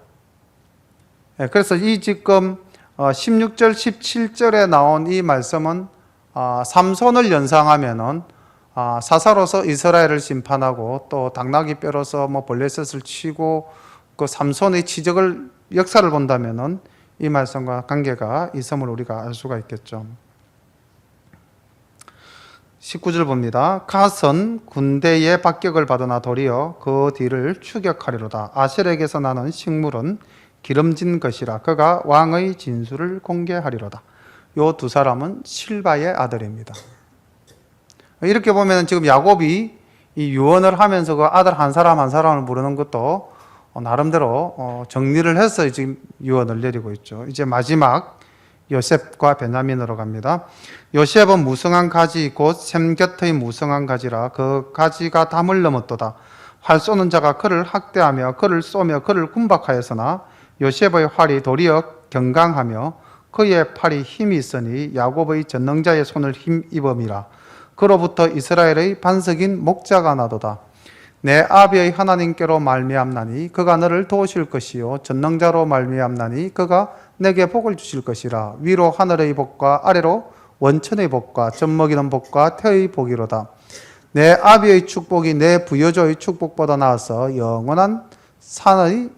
Speaker 1: 그래서 이 지금 16절, 17절에 나온 이 말씀은 삼손을 연상하면은 사사로서 이스라엘을 심판하고 또 당나귀 뼈로서 블레셋을 치고 그 삼손의 치적을 역사를 본다면은 이 말씀과 관계가 있음을 우리가 알 수가 있겠죠. 19절 봅니다. 갓은 군대의 박격을 받으나 도리어 그 뒤를 추격하리로다. 아셀에게서 나는 식물은 기름진 것이라 그가 왕의 진술을 공개하리로다. 요 2 사람은 실바의 아들입니다. 이렇게 보면 지금 야곱이 이 유언을 하면서 그 아들 한 사람 한 사람을 부르는 것도 나름대로 정리를 해서 지금 유언을 내리고 있죠. 이제 마지막 요셉과 베냐민으로 갑니다. 요셉은 무성한 가지 곧 샘 곁의 무성한 가지라 그 가지가 담을 넘었도다. 활 쏘는 자가 그를 학대하며 그를 쏘며 그를 군박하였으나 요셉의 활이 도리어 경강하며 그의 팔이 힘이 있으니 야곱의 전능자의 손을 힘입음이라. 그로부터 이스라엘의 반석인 목자가 나도다. 내 아비의 하나님께로 말미암나니 그가 너를 도우실 것이요 전능자로 말미암나니 그가 내게 복을 주실 것이라. 위로 하늘의 복과 아래로 원천의 복과 젖먹이는 복과 태의 복이로다. 내 아비의 축복이 내 부여조의 축복보다 나아서 영원한 산이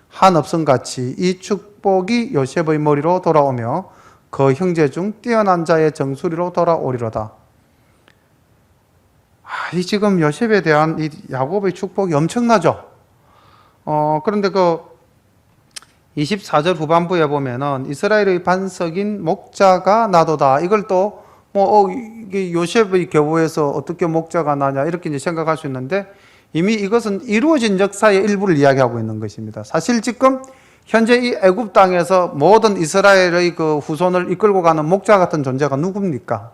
Speaker 1: 한없음같이 이 축복이 요셉의 머리로 돌아오며 그 형제 중 뛰어난 자의 정수리로 돌아오리로다. 이 지금 요셉에 대한 이 야곱의 축복이 엄청나죠. 그런데 그 24절 후반부에 보면은 이스라엘의 반석인 목자가 나도다. 이걸 또 이게 요셉의 교부에서 어떻게 목자가 나냐 이렇게 이제 생각할 수 있는데 이미 이것은 이루어진 역사의 일부를 이야기하고 있는 것입니다. 사실 지금 현재 이 애굽 땅에서 모든 이스라엘의 그 후손을 이끌고 가는 목자 같은 존재가 누굽니까?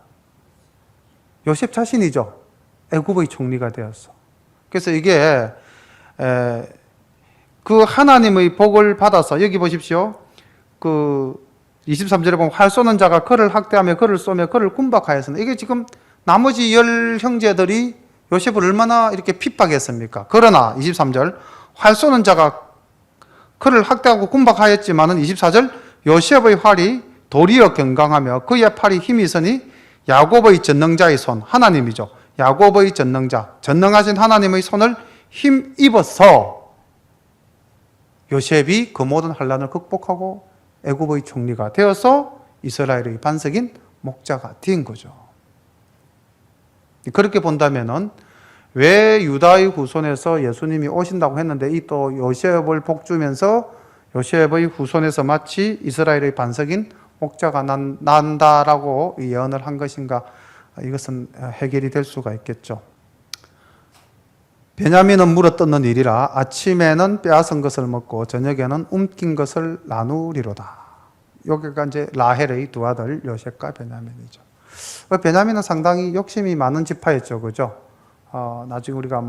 Speaker 1: 요셉 자신이죠. 애굽의 총리가 되었어. 그래서 이게 그 하나님의 복을 받아서 여기 보십시오. 그 23절에 보면 활 쏘는 자가 그를 학대하며 그를 쏘며 그를 군박하였으나 이게 지금 나머지 10 형제들이 요셉을 얼마나 이렇게 핍박했습니까? 그러나 23절 활 쏘는 자가 그를 학대하고 군박하였지만은 24절 요셉의 활이 도리어 경강하며 그의 팔이 힘이 있으니 야곱의 전능자의 손, 하나님이죠. 야곱의 전능자, 전능하신 하나님의 손을 힘입어서 요셉이 그 모든 환난을 극복하고 애굽의 총리가 되어서 이스라엘의 반석인 목자가 된 거죠. 그렇게 본다면은 왜 유다의 후손에서 예수님이 오신다고 했는데 이 또 요셉을 복주면서 요셉의 후손에서 마치 이스라엘의 반석인 목자가 난다라고 예언을 한 것인가? 이것은 해결이 될 수가 있겠죠. 베냐민은 물어뜯는 일이라 아침에는 빼앗은 것을 먹고 저녁에는 움킨 것을 나누리로다. 여기가 이제 라헬의 2 아들 요셉과 베냐민이죠. 베냐민은 상당히 욕심이 많은 지파였죠, 그죠? 나중에 우리가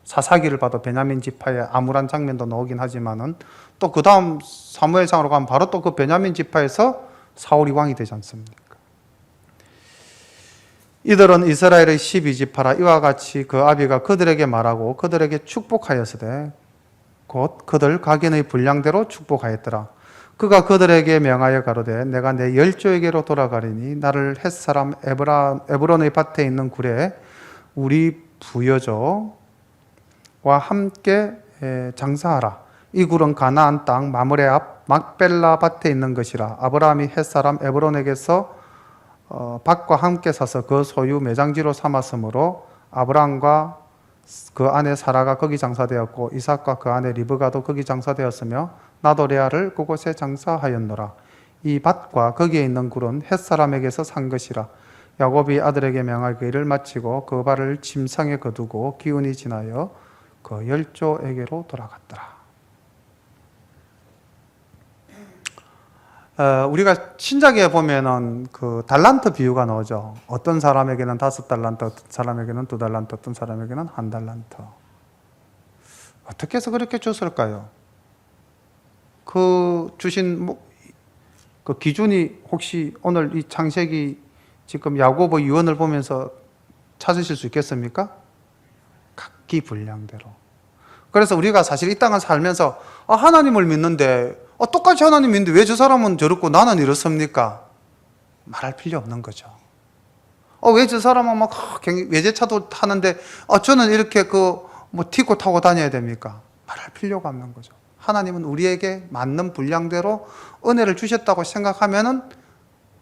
Speaker 1: 사사기를 봐도 베냐민 지파의 암울한 장면도 나오긴 하지만은 또 그 다음 사무엘상으로 가면 바로 또 그 베냐민 지파에서 사울이 왕이 되지 않습니까? 이들은 이스라엘의 12지파라 이와 같이 그 아비가 그들에게 말하고 그들에게 축복하였으되 곧 그들 각인의 분량대로 축복하였더라. 그가 그들에게 명하여 가로되 내가 내 열조에게로 돌아가리니 나를 햇사람 에브론의 밭에 있는 굴에 우리 부여조와 함께 장사하라. 이 굴은 가나안 땅 마므레 앞 막벨라 밭에 있는 것이라. 아브라함이 햇사람 에브론에게서 밭과 함께 사서 그 소유 매장지로 삼았으므로 아브라함과 그 아내 사라가 거기 장사되었고 이삭과 그 아내 리브가도 거기 장사되었으며 나도 레아를 그곳에 장사하였노라. 이 밭과 거기에 있는 굴은 햇사람에게서 산 것이라. 야곱이 아들에게 명하여 그 일을 마치고 그 발을 침상에 거두고 기운이 지나여 그 열조에게로 돌아갔더라. 우리가 신작에 보면은 그 달란트 비유가 나오죠. 어떤 사람에게는 5달란트, 어떤 사람에게는 2달란트, 어떤 사람에게는 1달란트. 어떻게 해서 그렇게 줬을까요? 그 주신 그 기준이 혹시 오늘 이 창세기 지금 야고보 유언을 보면서 찾으실 수 있겠습니까? 각기 분량대로. 그래서 우리가 사실 이 땅을 살면서 하나님을 믿는데 똑같이 하나님 믿는데 왜 저 사람은 저렇고 나는 이렇습니까? 말할 필요 없는 거죠. 왜 저 사람은 막 외제차도 타는데 저는 이렇게 티코 타고 다녀야 됩니까? 말할 필요가 없는 거죠. 하나님은 우리에게 맞는 분량대로 은혜를 주셨다고 생각하면은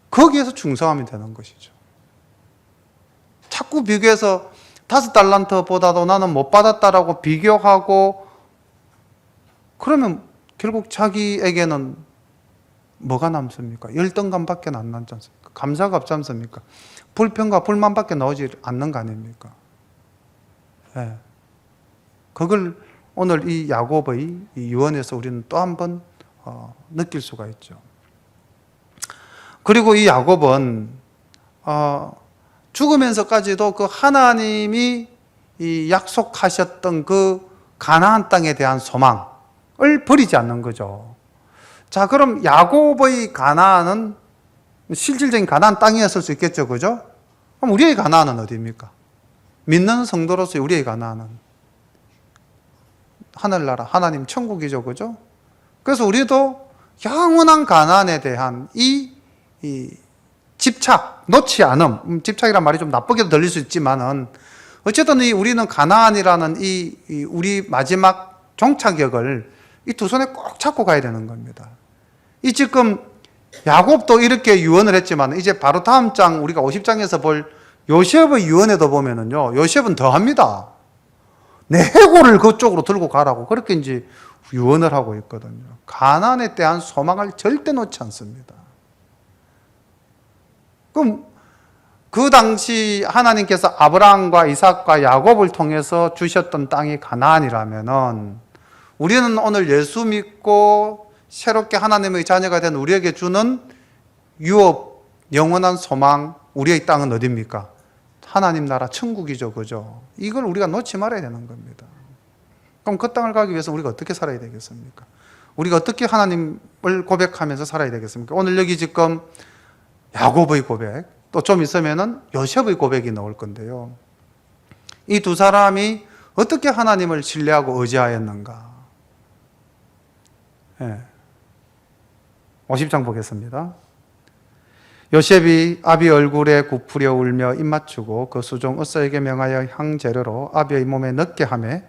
Speaker 1: 거기에서 충성하면 되는 것이죠. 자꾸 비교해서 5달란트보다도 나는 못 받았다라고 비교하고 그러면 결국 자기에게는 뭐가 남습니까? 열등감밖에 안 남지 않습니까? 감사가 없지 않습니까? 불평과 불만밖에 나오지 않는 거 아닙니까? 네. 그걸 오늘 이 야곱의 이 유언에서 우리는 또 한 번 느낄 수가 있죠. 그리고 이 야곱은 죽으면서까지도 그 하나님이 이 약속하셨던 그 가나안 땅에 대한 소망을 버리지 않는 거죠. 자, 그럼 야곱의 가나안은 실질적인 가나안 땅이었을 수 있겠죠, 그죠? 그럼 우리의 가나안은 어디입니까? 믿는 성도로서 우리의 가나안은 하늘나라, 하나님 천국이죠, 그죠? 그래서 우리도 영원한 가나안에 대한 이 집착, 놓지 않음. 집착이란 말이 좀 나쁘게도 들릴 수 있지만은 어쨌든 우리는 가나안이라는 이 우리 마지막 종착역을 이 두 손에 꼭 잡고 가야 되는 겁니다. 이 지금 야곱도 이렇게 유언을 했지만 이제 바로 다음 장 우리가 50장에서 볼 요셉의 유언에도 보면은요, 요셉은 더 합니다. 내 해골을 그쪽으로 들고 가라고 그렇게 이제 유언을 하고 있거든요. 가나안에 대한 소망을 절대 놓지 않습니다. 그럼 그 당시 하나님께서 아브라함과 이삭과 야곱을 통해서 주셨던 땅이 가나안이라면은 우리는 오늘 예수 믿고 새롭게 하나님의 자녀가 된 우리에게 주는 유업, 영원한 소망, 우리의 땅은 어디입니까? 하나님 나라 천국이죠, 그죠? 이걸 우리가 놓지 말아야 되는 겁니다. 그럼 그 땅을 가기 위해서 우리가 어떻게 살아야 되겠습니까? 우리가 어떻게 하나님을 고백하면서 살아야 되겠습니까? 오늘 여기 지금 야곱의 고백, 또 좀 있으면은 요셉의 고백이 나올 건데요. 이 두 사람이 어떻게 하나님을 신뢰하고 의지하였는가? 50장 보겠습니다. 요셉이 아비 얼굴에 굽으려 울며 입맞추고 그 수종 으서에게 명하여 향재료로 아비의 몸에 넣게 하매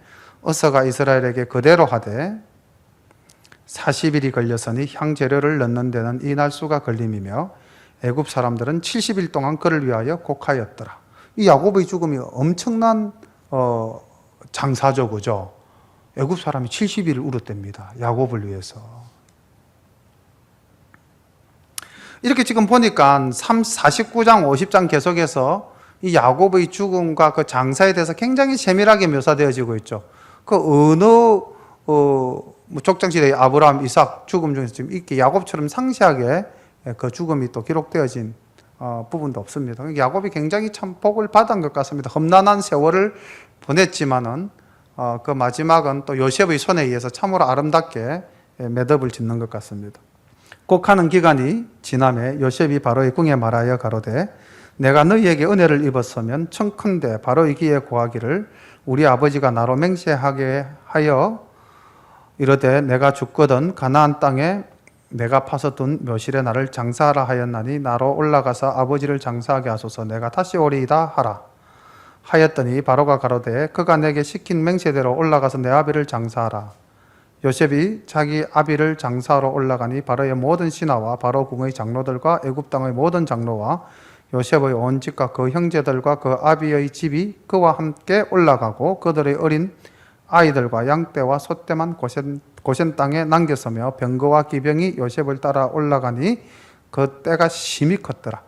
Speaker 1: 으서가 이스라엘에게 그대로 하되 40일이 걸렸으니 향재료를 넣는 데는 이 날수가 걸림이며 애굽 사람들은 70일 동안 그를 위하여 곡하였더라. 이 야곱의 죽음이 엄청난 장사죠, 그죠? 애굽 사람이 70일을 울었답니다. 야곱을 위해서. 이렇게 지금 보니까 49장, 50장 계속해서 이 야곱의 죽음과 그 장사에 대해서 굉장히 세밀하게 묘사되어지고 있죠. 그 어느 족장시대의 아브라함, 이삭 죽음 중에서 지금 이렇게 야곱처럼 상세하게 그 죽음이 또 기록되어진 부분도 없습니다. 야곱이 굉장히 참 복을 받은 것 같습니다. 험난한 세월을 보냈지만은 그 마지막은 또 요셉의 손에 의해서 참으로 아름답게 매듭을 짓는 것 같습니다. 곡하는 기간이 지남에 요셉이 바로의 궁에 말하여 가로되 내가 너희에게 은혜를 입었으면 청컨대 바로의 귀에 고하기를 우리 아버지가 나로 맹세하게 하여 이르되 내가 죽거든 가나안 땅에 내가 파서 둔 묘실에 나를 장사하라 하였나니 나로 올라가서 아버지를 장사하게 하소서. 내가 다시 오리이다 하라 하였더니 바로가 가로되 그가 내게 시킨 맹세대로 올라가서 내 아비를 장사하라. 요셉이 자기 아비를 장사하러 올라가니 바로의 모든 신하와 바로 궁의 장로들과 애굽 땅의 모든 장로와 요셉의 온 집과 그 형제들과 그 아비의 집이 그와 함께 올라가고 그들의 어린 아이들과 양떼와 소떼만 고센 땅에 남겼으며 병거와 기병이 요셉을 따라 올라가니 그 때가 심히 컸더라.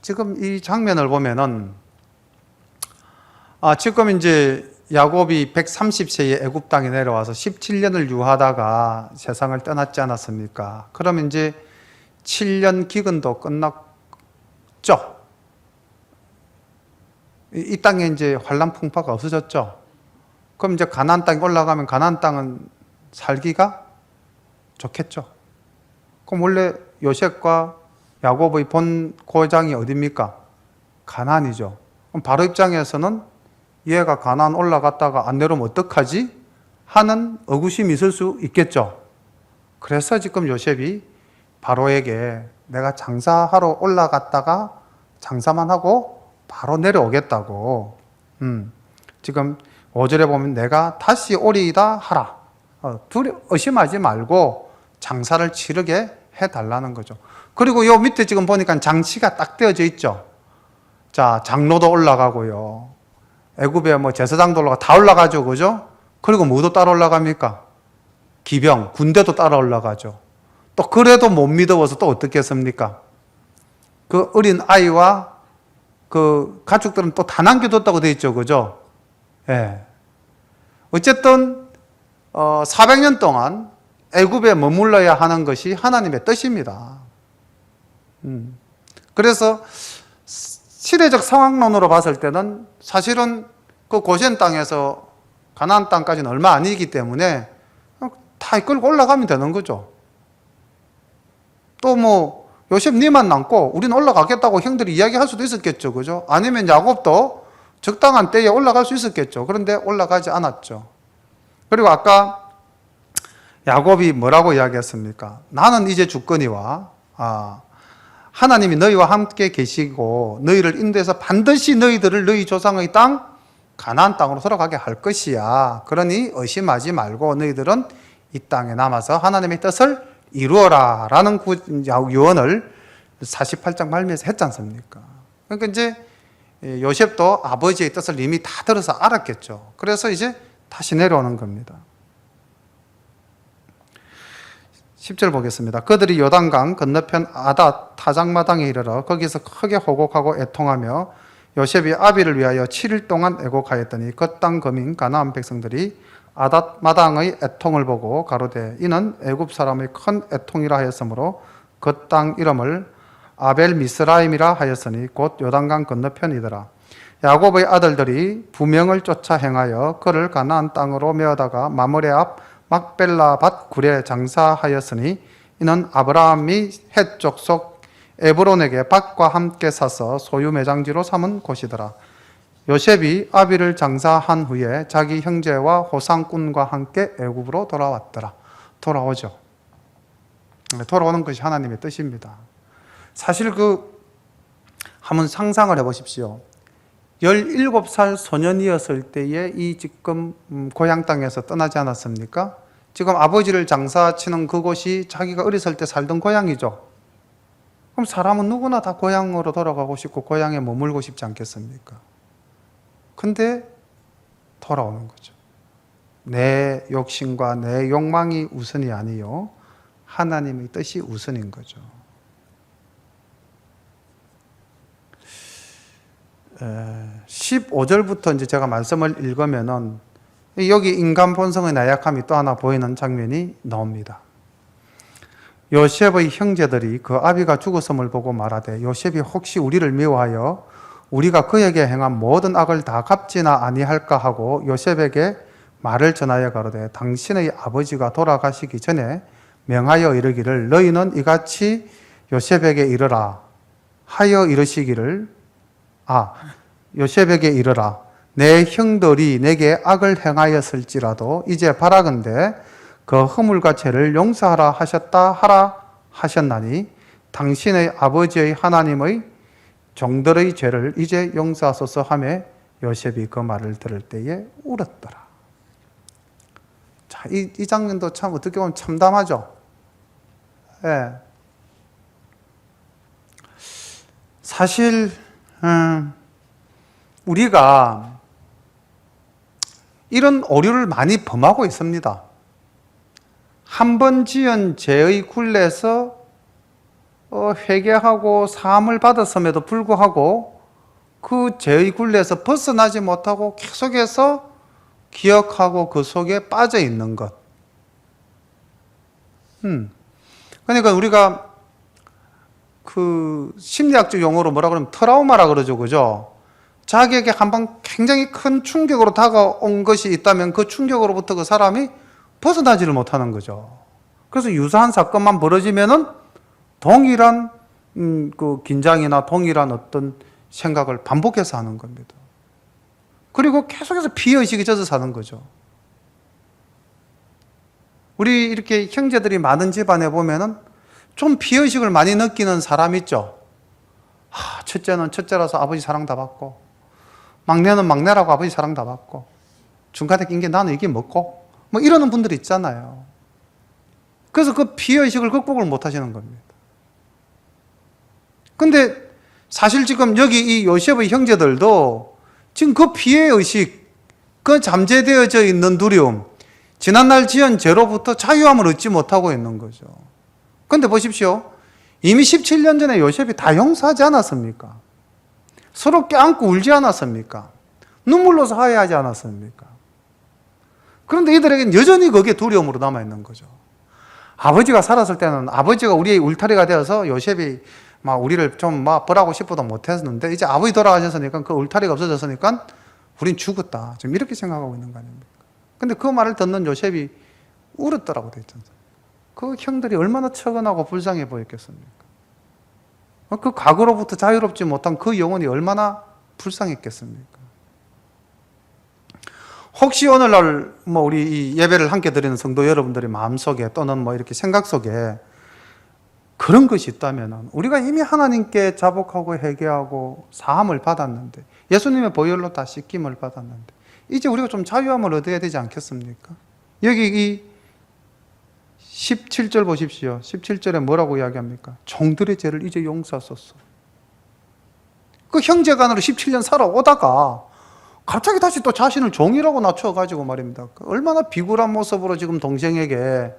Speaker 1: 지금 이 장면을 보면은 지금 이제 야곱이 130세에 애굽 땅에 내려와서 17년을 유하다가 세상을 떠났지 않았습니까? 그럼 이제 7년 기근도 끝났죠. 이 땅에 이제 환란 풍파가 없어졌죠. 그럼 이제 가나안 땅에 올라가면 가나안 땅은 살기가 좋겠죠. 그럼 원래 요셉과 야곱의 본 고장이 어디입니까? 가나안이죠. 그럼 바로 입장에서는 얘가 가나안 올라갔다가 안 내려오면 어떡하지? 하는 의구심이 있을 수 있겠죠. 그래서 지금 요셉이 바로에게 내가 장사하러 올라갔다가 장사만 하고 바로 내려오겠다고. 지금 5절에 보면 내가 다시 오리이다 하라. 의심하지 말고 장사를 치르게 해달라는 거죠. 그리고 요 밑에 지금 보니까 장치가 딱 되어져 있죠. 자, 장로도 올라가고요. 애굽에 뭐 제사장도 올라가 다 올라가죠, 그죠? 그리고 뭐도 따라 올라갑니까? 기병, 군대도 따라 올라가죠. 또 그래도 못 믿어서 또 어떻게 했습니까? 그 어린 아이와 그 가축들은 또 다 남겨뒀다고 돼 있죠, 그죠? 예. 어쨌든 400년 동안 애굽에 머물러야 하는 것이 하나님의 뜻입니다. 그래서 시대적 상황론으로 봤을 때는 사실은 그 고센 땅에서 가나안 땅까지는 얼마 아니기 때문에 다 끌고 올라가면 되는 거죠. 또 뭐 요셉 니만 남고 우리는 올라가겠다고 형들이 이야기할 수도 있었겠죠, 그죠? 아니면 야곱도 적당한 때에 올라갈 수 있었겠죠. 그런데 올라가지 않았죠. 그리고 아까 야곱이 뭐라고 이야기했습니까? 나는 이제 죽거니와 하나님이 너희와 함께 계시고 너희를 인도해서 반드시 너희들을 너희 조상의 땅 가나안 땅으로 돌아가게 할 것이야. 그러니 의심하지 말고 너희들은 이 땅에 남아서 하나님의 뜻을 이루어라 라는 유언을 48장 말미에서 했지 않습니까? 그러니까 이제 요셉도 아버지의 뜻을 이미 다 들어서 알았겠죠. 그래서 이제 다시 내려오는 겁니다. 10절 보겠습니다. 그들이 요단강 건너편 아닷 타작마당에 이르러 거기서 크게 호곡하고 애통하며 요셉이 아비를 위하여 7일 동안 애곡하였더니 그 땅 거민 가나안 백성들이 아닷 마당의 애통을 보고 가로되 이는 애굽 사람의 큰 애통이라 하였으므로 그 땅 이름을 아벨 미스라임이라 하였으니 곧 요단강 건너편이더라. 야곱의 아들들이 부명을 쫓아 행하여 그를 가나안 땅으로 메어다가 마므레 앞 막벨라 밭 굴에 장사하였으니 이는 아브라함이 헷 족속 에브론에게 밭과 함께 사서 소유 매장지로 삼은 곳이더라. 요셉이 아비를 장사한 후에 자기 형제와 호상꾼과 함께 애굽으로 돌아왔더라. 돌아오죠. 돌아오는 것이 하나님의 뜻입니다. 사실 한번 상상을 해보십시오. 17살 소년이었을 때에 이 지금 고향 땅에서 떠나지 않았습니까? 지금 아버지를 장사치는 그곳이 자기가 어렸을 때 살던 고향이죠. 그럼 사람은 누구나 다 고향으로 돌아가고 싶고 고향에 머물고 싶지 않겠습니까? 근데 돌아오는 거죠. 내 욕심과 내 욕망이 우선이 아니요 하나님의 뜻이 우선인 거죠. 15절부터 이제 제가 말씀을 읽으면은 여기 인간 본성의 나약함이 또 하나 보이는 장면이 나옵니다. 요셉의 형제들이 그 아비가 죽었음을 보고 말하되 요셉이 혹시 우리를 미워하여 우리가 그에게 행한 모든 악을 다 갚지나 아니할까 하고 요셉에게 말을 전하여 가로되 당신의 아버지가 돌아가시기 전에 명하여 이르기를 너희는 이같이 요셉에게 이르라 하여 이르시기를 요셉에게 이르라 내 형들이 내게 악을 행하였을지라도 이제 바라건대 그 허물과 죄를 용서하라 하셨다 하라 하셨나니 당신의 아버지의 하나님의 종들의 죄를 이제 용서하소서 하며 요셉이 그 말을 들을 때에 울었더라. 자, 이 장면도 참 어떻게 보면 참담하죠. 예. 사실 우리가 이런 오류를 많이 범하고 있습니다. 한 번 지은 죄의 굴레에서 회개하고 사함을 받았음에도 불구하고 그 죄의 굴레에서 벗어나지 못하고 계속해서 기억하고 그 속에 빠져 있는 것. 그러니까 우리가 그 심리학적 용어로 뭐라 그러면 트라우마라 그러죠. 그죠? 자기에게 한번 굉장히 큰 충격으로 다가온 것이 있다면 그 충격으로부터 그 사람이 벗어나지를 못하는 거죠. 그래서 유사한 사건만 벌어지면은 동일한 그 긴장이나 동일한 어떤 생각을 반복해서 하는 겁니다. 그리고 계속해서 피해의식에 젖어 사는 거죠. 우리 이렇게 형제들이 많은 집안에 보면은 좀 피해의식을 많이 느끼는 사람 있죠. 첫째는 첫째라서 아버지 사랑 다 받고, 막내는 막내라고 아버지 사랑 다 받고, 중간에 낀 게 나는 이게 뭐고, 뭐 이러는 분들이 있잖아요. 그래서 그 피해의식을 극복을 못 하시는 겁니다. 근데 사실 지금 여기 이 요셉의 형제들도 지금 그 피해의식, 그 잠재되어져 있는 두려움, 지난날 지은 죄로부터 자유함을 얻지 못하고 있는 거죠. 근데 보십시오. 이미 17년 전에 요셉이 다 용서하지 않았습니까? 서로 껴안고 울지 않았습니까? 눈물로 화해하지 않았습니까? 그런데 이들에게는 여전히 그게 두려움으로 남아있는 거죠. 아버지가 살았을 때는 아버지가 우리의 울타리가 되어서 요셉이 막 우리를 좀 막 벌하고 싶어도 못했는데 이제 아버지 돌아가셨으니까 그 울타리가 없어졌으니까 우린 죽었다. 지금 이렇게 생각하고 있는 거 아닙니까? 근데 그 말을 듣는 요셉이 울었더라고 돼 있잖아요. 그 형들이 얼마나 처근하고 불쌍해 보였겠습니까? 그 과거로부터 자유롭지 못한 그 영혼이 얼마나 불쌍했겠습니까? 혹시 오늘날 뭐 우리 이 예배를 함께 드리는 성도 여러분들의 마음속에 또는 뭐 이렇게 생각 속에 그런 것이 있다면 우리가 이미 하나님께 자복하고 회개하고 사함을 받았는데 예수님의 보혈로 다 씻김을 받았는데 이제 우리가 좀 자유함을 얻어야 되지 않겠습니까? 여기 이 17절 보십시오. 17절에 뭐라고 이야기합니까? 종들의 죄를 이제 용서하소서. 그 형제간으로 17년 살아오다가 갑자기 다시 또 자신을 종이라고 낮춰가지고 말입니다. 얼마나 비굴한 모습으로 지금 동생에게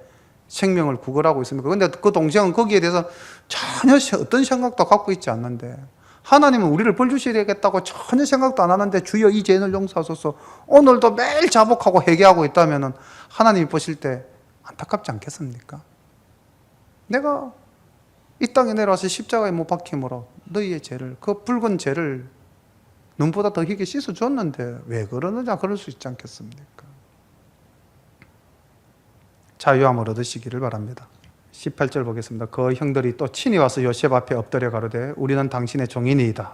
Speaker 1: 생명을 구걸하고 있습니까? 근데 그 동생은 거기에 대해서 전혀 어떤 생각도 갖고 있지 않는데 하나님은 우리를 벌 주시겠다고 전혀 생각도 안 하는데 주여 이 죄를 용서하소서 오늘도 매일 자복하고 회개하고 있다면 하나님이 보실 때 안타깝지 않겠습니까? 내가 이 땅에 내려와서 십자가에 못 박힘으로 너희의 죄를 그 붉은 죄를 눈보다 더 희게 씻어줬는데 왜 그러느냐 그럴 수 있지 않겠습니까? 자유함을 얻으시기를 바랍니다. 18절 보겠습니다. 그 형들이 또 친히 와서 요셉 앞에 엎드려 가로되 우리는 당신의 종이니이다.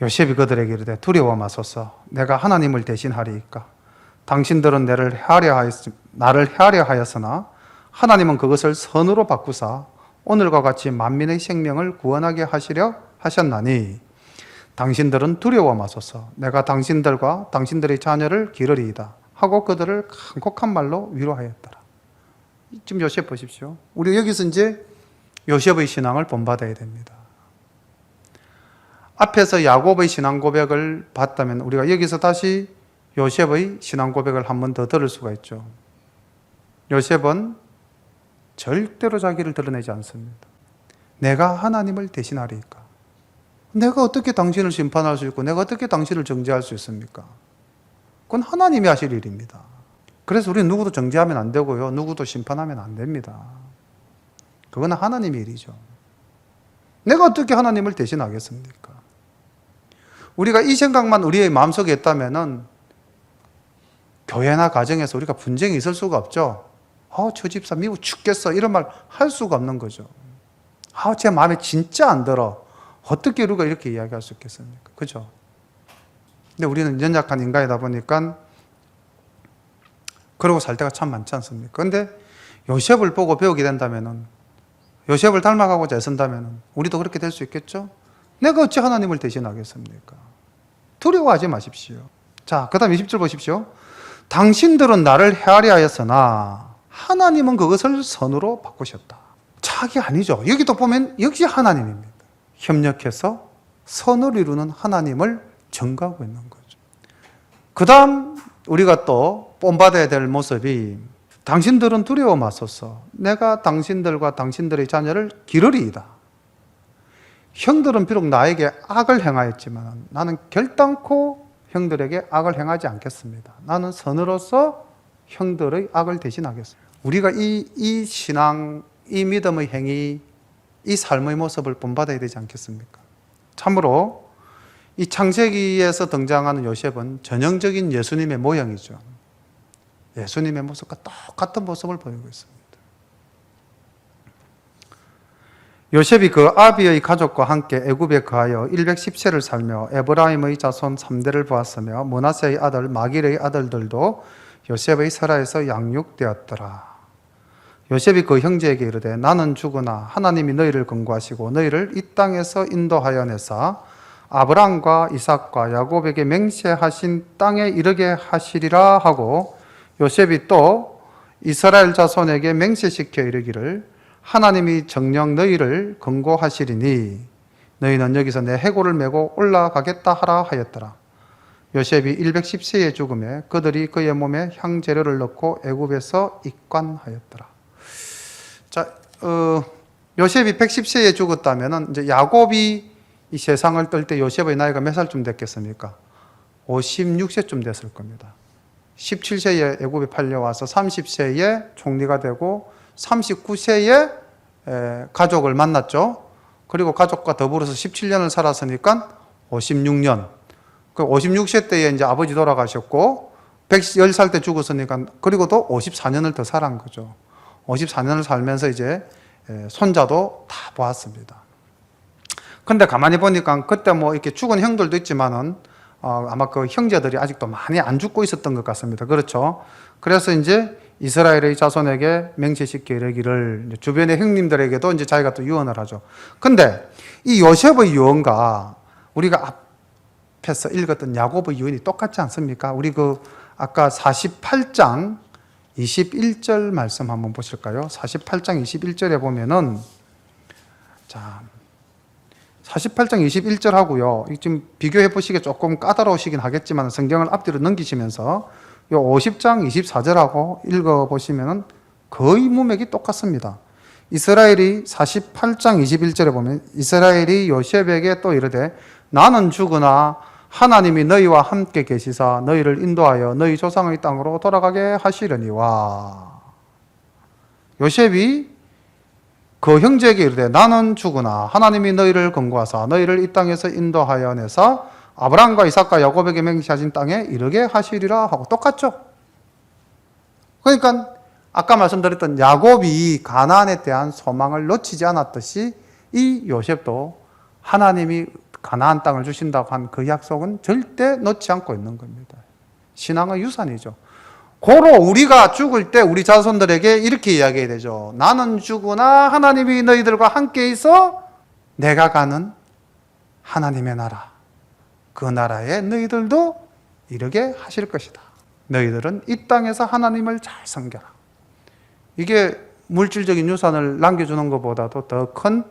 Speaker 1: 요셉이 그들에게 이르되 두려워 마소서 내가 하나님을 대신하리이까. 당신들은 나를 헤아려 하였으나 하나님은 그것을 선으로 바꾸사 오늘과 같이 만민의 생명을 구원하게 하시려 하셨나니 당신들은 두려워 마소서 내가 당신들과 당신들의 자녀를 기르리이다 하고 그들을 간곡한 말로 위로하였더라. 지금 요셉 보십시오. 우리 여기서 이제 요셉의 신앙을 본받아야 됩니다. 앞에서 야곱의 신앙 고백을 봤다면 우리가 여기서 다시 요셉의 신앙 고백을 한 번 더 들을 수가 있죠. 요셉은 절대로 자기를 드러내지 않습니다. 내가 하나님을 대신하리이까. 내가 어떻게 당신을 심판할 수 있고 내가 어떻게 당신을 정죄할 수 있습니까? 그건 하나님이 하실 일입니다. 그래서 우리는 누구도 정죄하면 안 되고요. 누구도 심판하면 안 됩니다. 그건 하나님의 일이죠. 내가 어떻게 하나님을 대신하겠습니까? 우리가 이 생각만 우리의 마음속에 있다면은 교회나 가정에서 우리가 분쟁이 있을 수가 없죠. 저 집사 미국 죽겠어 이런 말 할 수가 없는 거죠. 제 마음에 진짜 안 들어. 어떻게 우리가 이렇게 이야기할 수 있겠습니까? 그죠? 근데 우리는 연약한 인간이다 보니까 그러고 살 때가 참 많지 않습니까? 그런데 요셉을 보고 배우게 된다면은 요셉을 닮아가고자 애쓴다면은 우리도 그렇게 될 수 있겠죠? 내가 어찌 하나님을 대신하겠습니까? 두려워하지 마십시오. 자, 그 다음 20절 보십시오. 당신들은 나를 헤아려 하였으나 하나님은 그것을 선으로 바꾸셨다. 자기 아니죠. 여기도 보면 역시 하나님입니다. 협력해서 선을 이루는 하나님을 증거하고 있는 거죠. 그 다음 우리가 또 본받아야 될 모습이 당신들은 두려워 마소서. 내가 당신들과 당신들의 자녀를 기르리이다. 형들은 비록 나에게 악을 행하였지만 나는 결단코 형들에게 악을 행하지 않겠습니다. 나는 선으로서 형들의 악을 대신하겠습니다. 우리가 이 신앙, 이 믿음의 행위, 이 삶의 모습을 본받아야 되지 않겠습니까? 참으로 이 창세기에서 등장하는 요셉은 전형적인 예수님의 모형이죠. 예수님의 모습과 똑같은 모습을 보이고 있습니다. 요셉이 그 아비의 가족과 함께 애굽에 거하여 110세를 살며 에브라임의 자손 3대를 보았으며 므낫세의 아들 마길의 아들들도 요셉의 설하에서 양육되었더라. 요셉이 그 형제에게 이르되 나는 죽으나 하나님이 너희를 권고하시고 너희를 이 땅에서 인도하여 내사 아브람과 이삭과 야곱에게 맹세하신 땅에 이르게 하시리라 하고 요셉이 또 이스라엘 자손에게 맹세시켜 이르기를 하나님이 정녕 너희를 권고하시리니 너희는 여기서 내 해골을 메고 올라가겠다 하라 하였더라. 요셉이 110세에 죽음에 그들이 그의 몸에 향재료를 넣고 애굽에서 입관하였더라. 자, 요셉이 110세에 죽었다면 이제 야곱이 이 세상을 떨 때 요셉의 나이가 몇 살쯤 됐겠습니까? 56세쯤 됐을 겁니다. 17세에 애굽에 팔려와서 30세에 총리가 되고 39세에 가족을 만났죠. 그리고 가족과 더불어서 17년을 살았으니까 56년. 그 56세 때에 이제 아버지 돌아가셨고 110살 때 죽었으니까 그리고 또 54년을 더 살은 거죠. 54년을 살면서 이제 손자도 다 보았습니다. 근데 가만히 보니까 그때 뭐 이렇게 죽은 형들도 있지만은 아마 그 형제들이 아직도 많이 안 죽고 있었던 것 같습니다. 그렇죠? 그래서 이제 이스라엘의 자손에게 맹세시켜 이르기를 주변의 형님들에게도 이제 자기가 또 유언을 하죠. 근데 이 요셉의 유언과 우리가 앞에서 읽었던 야곱의 유언이 똑같지 않습니까? 우리 그 아까 48장 21절 말씀 한번 보실까요? 48장 21절에 보면은 자 48장 21절 하고요. 지금 비교해 보시기에 조금 까다로우시긴 하겠지만 성경을 앞뒤로 넘기시면서 요 50장 24절하고 읽어 보시면은 거의 문맥이 똑같습니다. 이스라엘이 48장 21절에 보면 이스라엘이 요셉에게 또 이르되 나는 죽으나 하나님이 너희와 함께 계시사 너희를 인도하여 너희 조상의 땅으로 돌아가게 하시려니와. 요셉이 그 형제에게 이르되 나는 죽으나 하나님이 너희를 권고하사 너희를 이 땅에서 인도하여 내사 아브람과 이삭과 야곱에게 맹세하신 땅에 이르게 하시리라 하고 똑같죠. 그러니까 아까 말씀드렸던 야곱이 가나안에 대한 소망을 놓치지 않았듯이 이 요셉도 하나님이 가나안 땅을 주신다고 한 그 약속은 절대 놓지 않고 있는 겁니다. 신앙의 유산이죠. 고로 우리가 죽을 때 우리 자손들에게 이렇게 이야기해야 되죠. 나는 죽으나 하나님이 너희들과 함께 있어 내가 가는 하나님의 나라 그 나라에 너희들도 이르게 하실 것이다. 너희들은 이 땅에서 하나님을 잘 섬겨라. 이게 물질적인 유산을 남겨주는 것보다도 더 큰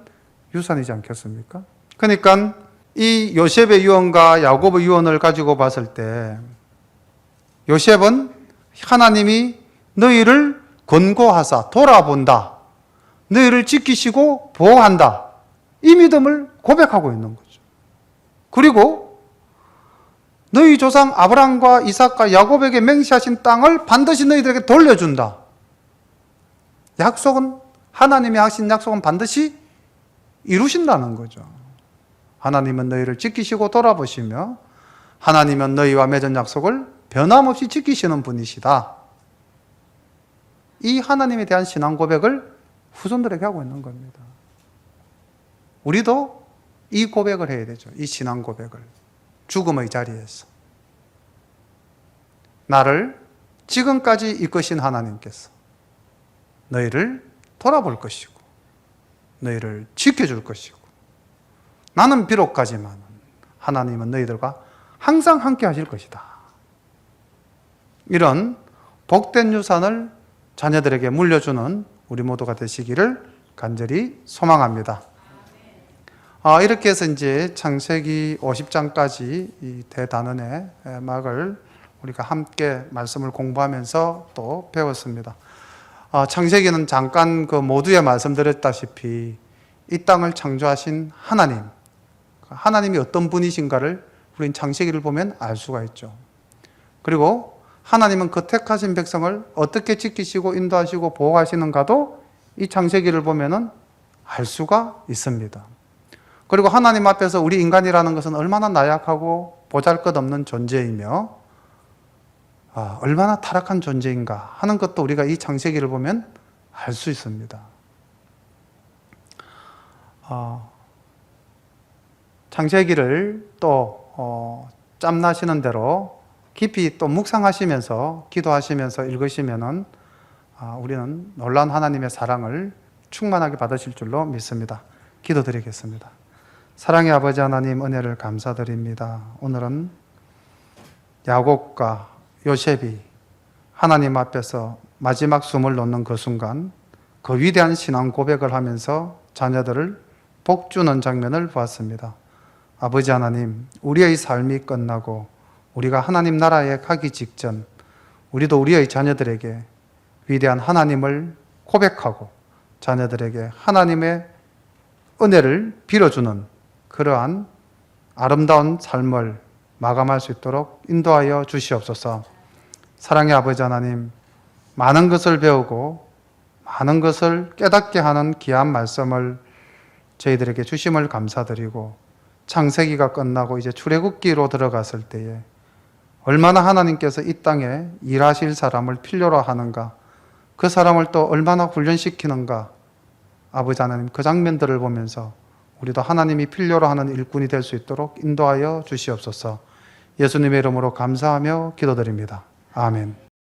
Speaker 1: 유산이지 않겠습니까? 그러니까 이 요셉의 유언과 야곱의 유언을 가지고 봤을 때 요셉은 하나님이 너희를 권고하사 돌아본다. 너희를 지키시고 보호한다. 이 믿음을 고백하고 있는 거죠. 그리고 너희 조상 아브람과 이삭과 야곱에게 맹세하신 땅을 반드시 너희들에게 돌려준다. 약속은 하나님이 하신 약속은 반드시 이루신다는 거죠. 하나님은 너희를 지키시고 돌아보시며 하나님은 너희와 맺은 약속을 변함없이 지키시는 분이시다. 이 하나님에 대한 신앙 고백을 후손들에게 하고 있는 겁니다. 우리도 이 고백을 해야 되죠. 이 신앙 고백을. 죽음의 자리에서. 나를 지금까지 이끄신 하나님께서 너희를 돌아볼 것이고 너희를 지켜줄 것이고 나는 비록 가지만 하나님은 너희들과 항상 함께 하실 것이다. 이런 복된 유산을 자녀들에게 물려주는 우리 모두가 되시기를 간절히 소망합니다. 이렇게 해서 이제 창세기 50장까지 이 대단원의 막을 우리가 함께 말씀을 공부하면서 또 배웠습니다. 창세기는 잠깐 그 모두에 말씀드렸다시피 이 땅을 창조하신 하나님이 어떤 분이신가를 우린 창세기를 보면 알 수가 있죠. 그리고 하나님은 그 택하신 백성을 어떻게 지키시고 인도하시고 보호하시는가도 이 창세기를 보면은 알 수가 있습니다. 그리고 하나님 앞에서 우리 인간이라는 것은 얼마나 나약하고 보잘것없는 존재이며 얼마나 타락한 존재인가 하는 것도 우리가 이 창세기를 보면 알 수 있습니다. 창세기를 또 짬나시는 대로 깊이 또 묵상하시면서 기도하시면서 읽으시면은 우리는 놀라운 하나님의 사랑을 충만하게 받으실 줄로 믿습니다. 기도드리겠습니다. 사랑의 아버지 하나님, 은혜를 감사드립니다. 오늘은 야곱과 요셉이 하나님 앞에서 마지막 숨을 놓는 그 순간 그 위대한 신앙 고백을 하면서 자녀들을 복주는 장면을 보았습니다. 아버지 하나님, 우리의 삶이 끝나고 우리가 하나님 나라에 가기 직전 우리도 우리의 자녀들에게 위대한 하나님을 고백하고 자녀들에게 하나님의 은혜를 빌어주는 그러한 아름다운 삶을 마감할 수 있도록 인도하여 주시옵소서. 사랑의 아버지 하나님, 많은 것을 배우고 많은 것을 깨닫게 하는 귀한 말씀을 저희들에게 주심을 감사드리고 창세기가 끝나고 이제 출애굽기로 들어갔을 때에 얼마나 하나님께서 이 땅에 일하실 사람을 필요로 하는가, 그 사람을 또 얼마나 훈련시키는가, 아버지 하나님 그 장면들을 보면서 우리도 하나님이 필요로 하는 일꾼이 될 수 있도록 인도하여 주시옵소서. 예수님의 이름으로 감사하며 기도드립니다. 아멘.